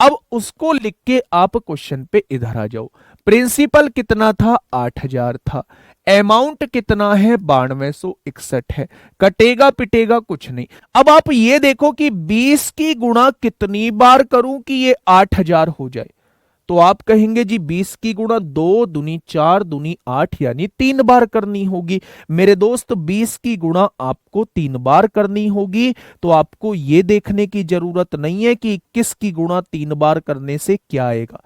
अब उसको लिख के आप क्वेश्चन पे इधर आ जाओ। प्रिंसिपल कितना था? 8,000 था। अमाउंट कितना है? 9261 है। कटेगा पिटेगा कुछ नहीं। अब आप ये देखो कि 20 की गुणा कितनी बार करूं कि ये 8,000 हो जाए, तो आप कहेंगे जी 20 की गुणा 2 दूनी 4 दूनी 8, यानी 3 बार करनी होगी। मेरे दोस्त 20 की गुणा आपको 3 बार करनी होगी, तो आपको यह देखने की जरूरत नहीं है कि 21 की गुणा 3 बार करने से क्या आएगा।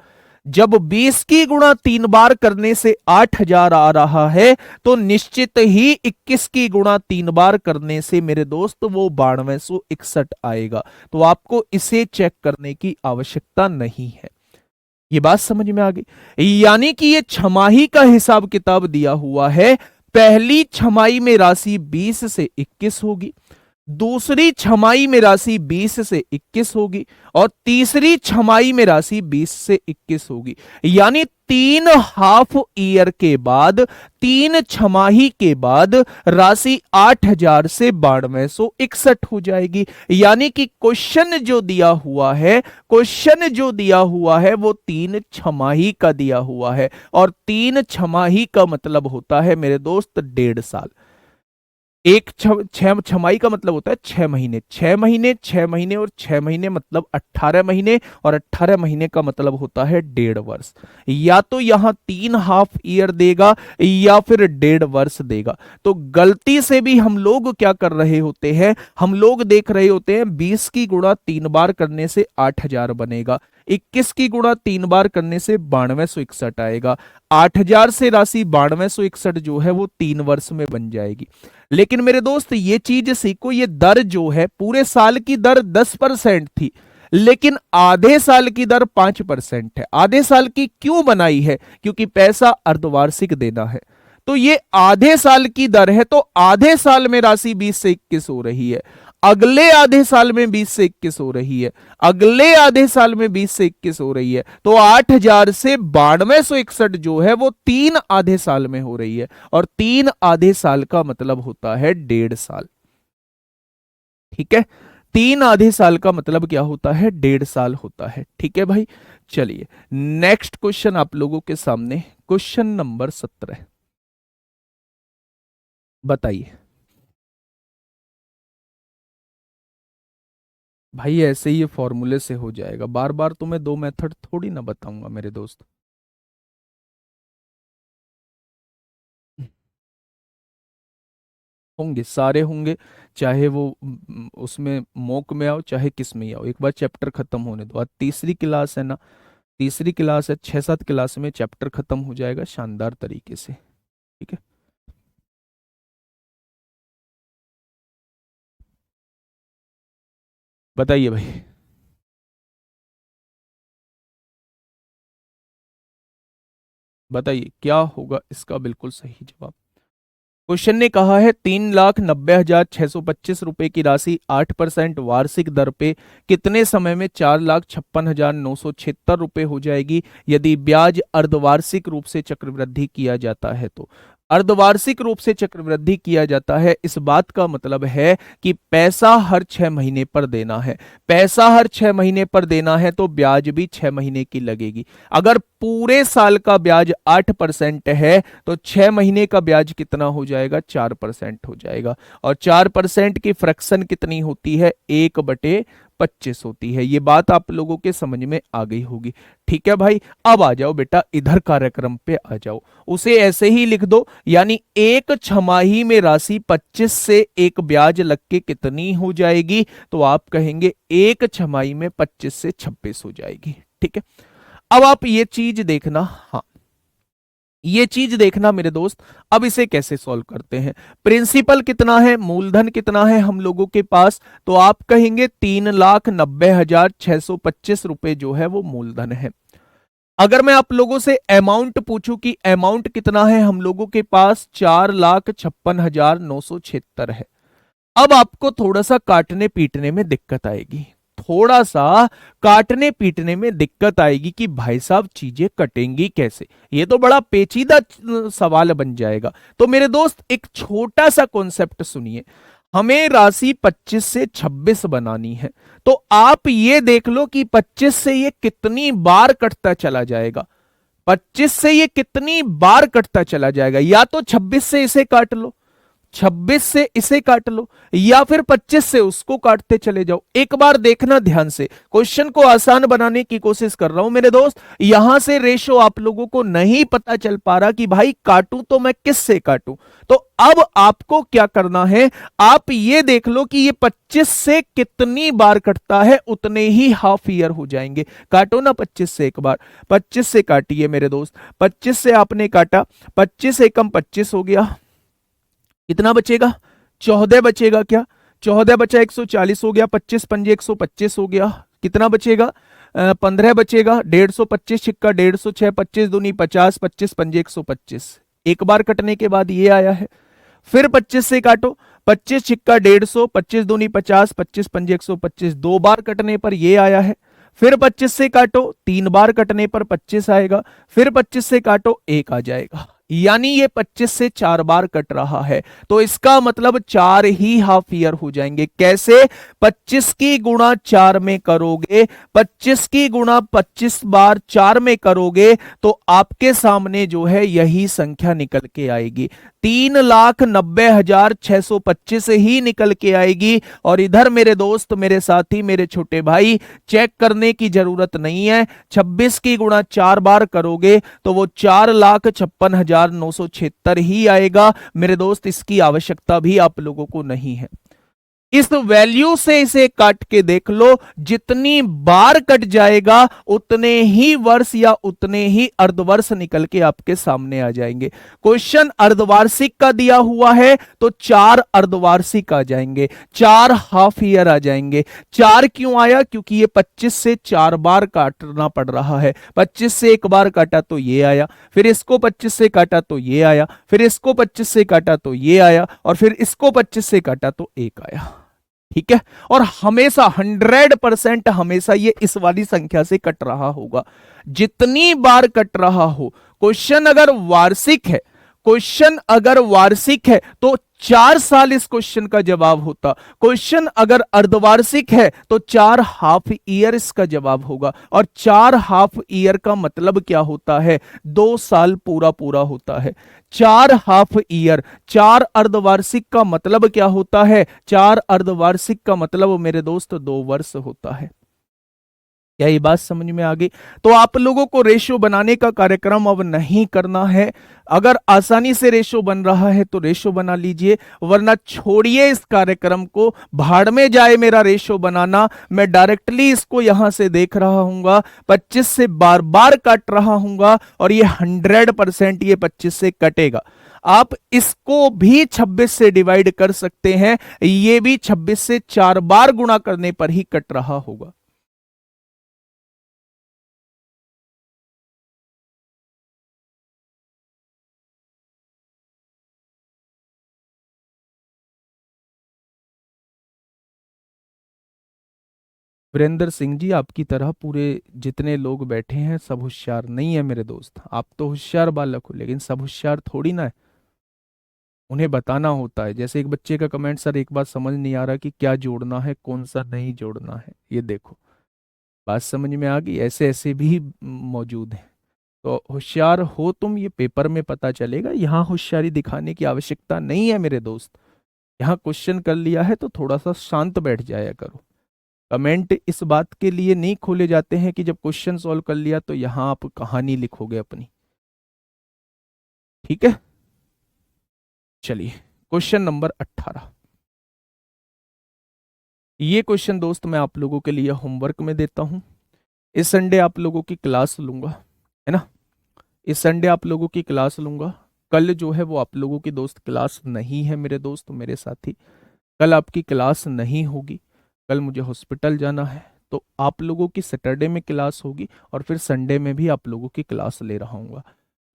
जब 20 की गुणा 3 बार करने से 8,000 आ रहा है, तो निश्चित ही 21 की गुणा 3 बार करने से मेरे दोस्त वो 9261 आएगा। तो आपको इसे चेक करने की आवश्यकता नहीं है। ये बात समझ में आ गई? यानी कि ये छमाही का हिसाब किताब दिया हुआ है। पहली छमाही में राशि 20 से 21 होगी, दूसरी छमाही में राशि 20 से 21 होगी और तीसरी छमाही में राशि 20 से 21 होगी। यानी 3 हाफ ईयर के बाद, 3 छमाही के बाद राशि 8,000 से 9261 हो जाएगी। यानी कि क्वेश्चन जो दिया हुआ है, क्वेश्चन जो दिया हुआ है वो 3 छमाही का दिया हुआ है, और 3 छमाही का मतलब होता है मेरे दोस्त 1.5 साल। एक छमाही का मतलब होता है 6 महीने, 6 महीने, 6 महीने और 6 महीने मतलब 18 महीने, और 18 महीने का मतलब होता है 1.5 वर्ष। या तो यहां 3 हाफ ईयर देगा या फिर 1.5 वर्ष देगा। तो गलती से भी हम लोग क्या कर रहे होते हैं, हम लोग देख रहे होते हैं 20 की गुणा 3 बार करने से 8,000 बनेगा, 21 की गुणा 3 बार करने से 9261 आएगा। 8,000 से राशि 9261 जो है वो 3 वर्ष में बन जाएगी। लेकिन मेरे दोस्त ये चीज सीखो, ये दर जो है पूरे साल की दर 10% थी, लेकिन आधे साल की दर 5% है। आधे साल की क्यों बनाई है? क्योंकि पैसा अर्धवार्षिक देना है। तो ये आधे साल की दर है, तो आधे साल में राशि 20 से 21 हो रही है, अगले आधे साल में 20 से 21 हो रही है, अगले आधे साल में 20 से 21 हो रही है। तो 8,000 से 9261 जो है वो 3 आधे साल में हो रही है, और 3 आधे साल का मतलब होता है 1.5 साल। ठीक है, 3 आधे साल का मतलब क्या होता है, 1.5 साल होता है। ठीक है भाई, चलिए नेक्स्ट क्वेश्चन आप लोगों के सामने, क्वेश्चन नंबर 17 बताइए। भाई ऐसे ही ये फॉर्मूले से हो जाएगा, बार बार तुम्हें दो मेथड थोड़ी ना बताऊंगा मेरे दोस्त। होंगे, सारे होंगे, चाहे वो उसमें मॉक में आओ चाहे किस में ही आओ, एक बार चैप्टर खत्म होने दो। आज तीसरी क्लास है ना, तीसरी क्लास है, 6-7 क्लास में चैप्टर खत्म हो जाएगा शानदार तरीके से। ठीक है, बताइए भाई। बताइए क्या होगा इसका बिल्कुल सही जवाब। क्वेश्चन ने कहा है 3,90,625 रुपए की राशि 8% वार्षिक दर पे कितने समय में 4,56,976 रुपए हो जाएगी यदि ब्याज अर्धवार्षिक रूप से चक्रवृद्धि किया जाता है तो। अर्धवार्षिक रूप से चक्रवृद्धि किया जाता है, इस बात का मतलब है कि पैसा हर 6 महीने पर देना है। पैसा हर 6 महीने पर देना है तो ब्याज भी 6 महीने की लगेगी। अगर पूरे साल का ब्याज 8% है तो 6 महीने का ब्याज कितना हो जाएगा, 4% हो जाएगा। और 4% की फ्रैक्शन कितनी होती है, 1/25 होती है। ये बात आप लोगों के समझ में आ गई होगी। ठीक है भाई, अब आ जाओ बेटा इधर कार्यक्रम पे आ जाओ, उसे ऐसे ही लिख दो, यानी एक छमाही में राशि 25 से एक ब्याज लग के कितनी हो जाएगी, तो आप कहेंगे एक छमाही में 25 से 26 हो जाएगी। ठीक है, अब आप ये चीज देखना, हाँ ये चीज देखना मेरे दोस्त। अब इसे कैसे सॉल्व करते हैं, प्रिंसिपल कितना है, मूलधन कितना है हम लोगों के पास, तो आप कहेंगे 3,90,625 रुपए जो है वो मूलधन है। अगर मैं आप लोगों से अमाउंट पूछूं कि अमाउंट कितना है, हम लोगों के पास 4,56,976 है। अब आपको थोड़ा सा काटने पीटने में दिक्कत आएगी, थोड़ा सा काटने पीटने में दिक्कत आएगी कि भाई साहब चीजें कटेंगी कैसे, ये तो बड़ा पेचीदा सवाल बन जाएगा। तो मेरे दोस्त एक छोटा सा कॉन्सेप्ट सुनिए, हमें राशि 25 से 26 बनानी है, तो आप ये देख लो कि 25 से ये कितनी बार कटता चला जाएगा, 25 से ये कितनी बार कटता चला जाएगा। या तो 26 से इसे काट लो, 26 से इसे काट लो, या फिर 25 से उसको काटते चले जाओ। एक बार देखना ध्यान से, क्वेश्चन को आसान बनाने की कोशिश कर रहा हूं मेरे दोस्त। यहां से रेशो आप लोगों को नहीं पता चल पा रहा कि भाई काटूं तो मैं किस से काटूं, तो अब आपको क्या करना है, आप ये देख लो कि ये 25 से कितनी बार कटता है, उतने ही हाफ ईयर हो जाएंगे। काटो ना 25 से एक बार, 25 से काटिए मेरे दोस्त। 25 से आपने काटा, 25 एकम 25 हो गया, कितना बचेगा, 14 बचेगा। क्या 14 बचा, 140 हो गया, 25 पंजे 125 हो गया, कितना बचेगा, 15 बचेगा। 150 छिक्का 150, 6 25 दूनी 50, 25 पंजे 125। एक बार कटने के बाद ये आया है। फिर 25 से काटो, 25 छिक्का 150, 25 दूनी 50, 25 पंजे 125। दो बार कटने पर ये आया है। फिर 25 से काटो, 3 बार कटने पर 25 आएगा। फिर 25 से काटो, 1 आ जाएगा। यानी ये 25 से 4 बार कट रहा है, तो इसका मतलब 4 ही हाफ ईयर हो जाएंगे। कैसे, 25 की गुणा 4 में करोगे, 25 की गुणा 25 बार 4 में करोगे तो आपके सामने जो है यही संख्या निकल के आएगी, 3,90,625 ही निकल के आएगी। और इधर मेरे दोस्त, मेरे साथी, मेरे छोटे भाई, चेक करने की जरूरत नहीं है, 26 की गुणा 4 बार करोगे तो वो 4,56,976 ही आएगा मेरे दोस्त। इसकी आवश्यकता भी आप लोगों को नहीं है। इस वैल्यू से इसे काट के देख लो, जितनी बार कट जाएगा उतने ही वर्ष या उतने ही अर्धवर्ष निकल के आपके सामने आ जाएंगे। क्वेश्चन अर्धवार्षिक का दिया हुआ है तो 4 अर्धवार्षिक आ जाएंगे, 4 हाफ ईयर आ जाएंगे। 4 क्यों आया, क्योंकि ये 25 से 4 बार काटना पड़ रहा है। 25 से एक बार काटा तो ये आया, फिर इसको 25 से काटा तो ये आया, फिर इसको 25 से काटा तो ये आया, और फिर इसको 25 से काटा तो 1 आया। ठीक है, और हमेशा 100% हमेशा ये इस वाली संख्या से कट रहा होगा, जितनी बार कट रहा हो। क्वेश्चन अगर वार्षिक है, क्वेश्चन अगर वार्षिक है तो 4 साल इस क्वेश्चन का जवाब होता। क्वेश्चन अगर अर्धवार्षिक है तो 4 हाफ ईयर इसका जवाब होगा। और 4 हाफ ईयर का मतलब क्या होता है? 2 साल पूरा पूरा होता है। 4 हाफ ईयर, 4 अर्धवार्षिक का मतलब क्या होता है? 4 अर्धवार्षिक का मतलब मेरे दोस्त 2 वर्ष होता है। क्या ये बात समझ में आ गई? तो आप लोगों को रेशो बनाने का कार्यक्रम अब नहीं करना है। अगर आसानी से रेशो बन रहा है तो रेशो बना लीजिए, वरना छोड़िए इस कार्यक्रम को, भाड़ में जाए मेरा रेशो बनाना। मैं डायरेक्टली इसको यहां से देख रहा हूंगा, 25 से बार बार काट रहा हूंगा और ये 100% ये 25 से कटेगा। आप इसको भी 26 से डिवाइड कर सकते हैं, ये भी 26 से 4 बार गुणा करने पर ही कट रहा होगा। वीरेंद्र सिंह जी, आपकी तरह पूरे जितने लोग बैठे हैं सब होशियार नहीं है मेरे दोस्त। आप तो होशियार बालक हो, लेकिन सब होशियार थोड़ी ना है। उन्हें बताना होता है। जैसे एक बच्चे का कमेंट, सर एक बात समझ नहीं आ रहा कि क्या जोड़ना है कौन सा नहीं जोड़ना है। ये देखो, बात समझ में आ गई? ऐसे ऐसे भी मौजूद हैं। तो होशियार हो तुम, ये पेपर में पता चलेगा। यहाँ होशियारी दिखाने की आवश्यकता नहीं है मेरे दोस्त। यहाँ क्वेश्चन कर लिया है तो थोड़ा सा शांत बैठ जाया करो। कमेंट इस बात के लिए नहीं खोले जाते हैं कि जब क्वेश्चन सॉल्व कर लिया तो यहां आप कहानी लिखोगे अपनी। ठीक है, चलिए क्वेश्चन नंबर 18। ये क्वेश्चन दोस्त मैं आप लोगों के लिए होमवर्क में देता हूं। इस संडे आप लोगों की क्लास लूंगा, है ना? इस संडे आप लोगों की क्लास लूंगा। कल जो है वो आप लोगों की दोस्त क्लास नहीं है मेरे दोस्त, मेरे साथी। कल आपकी क्लास नहीं होगी। कल मुझे हॉस्पिटल जाना है। तो आप लोगों की सैटरडे में क्लास होगी और फिर संडे में भी आप लोगों की क्लास ले रहा हूँ।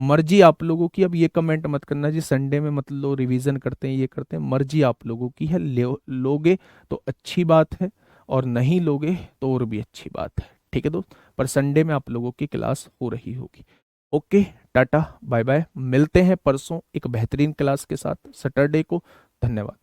मर्जी आप लोगों की। अब ये कमेंट मत करना जी संडे में मत लो, रिवीजन करते हैं, ये करते हैं। मर्जी आप लोगों की है। लोगे तो अच्छी बात है और नहीं लोगे तो और भी अच्छी बात है। ठीक है दोस्त, पर संडे में आप लोगों की क्लास हो रही होगी। Okay, tata bye bye. मिलते हैं परसों एक बेहतरीन क्लास के साथ सैटरडे को। धन्यवाद।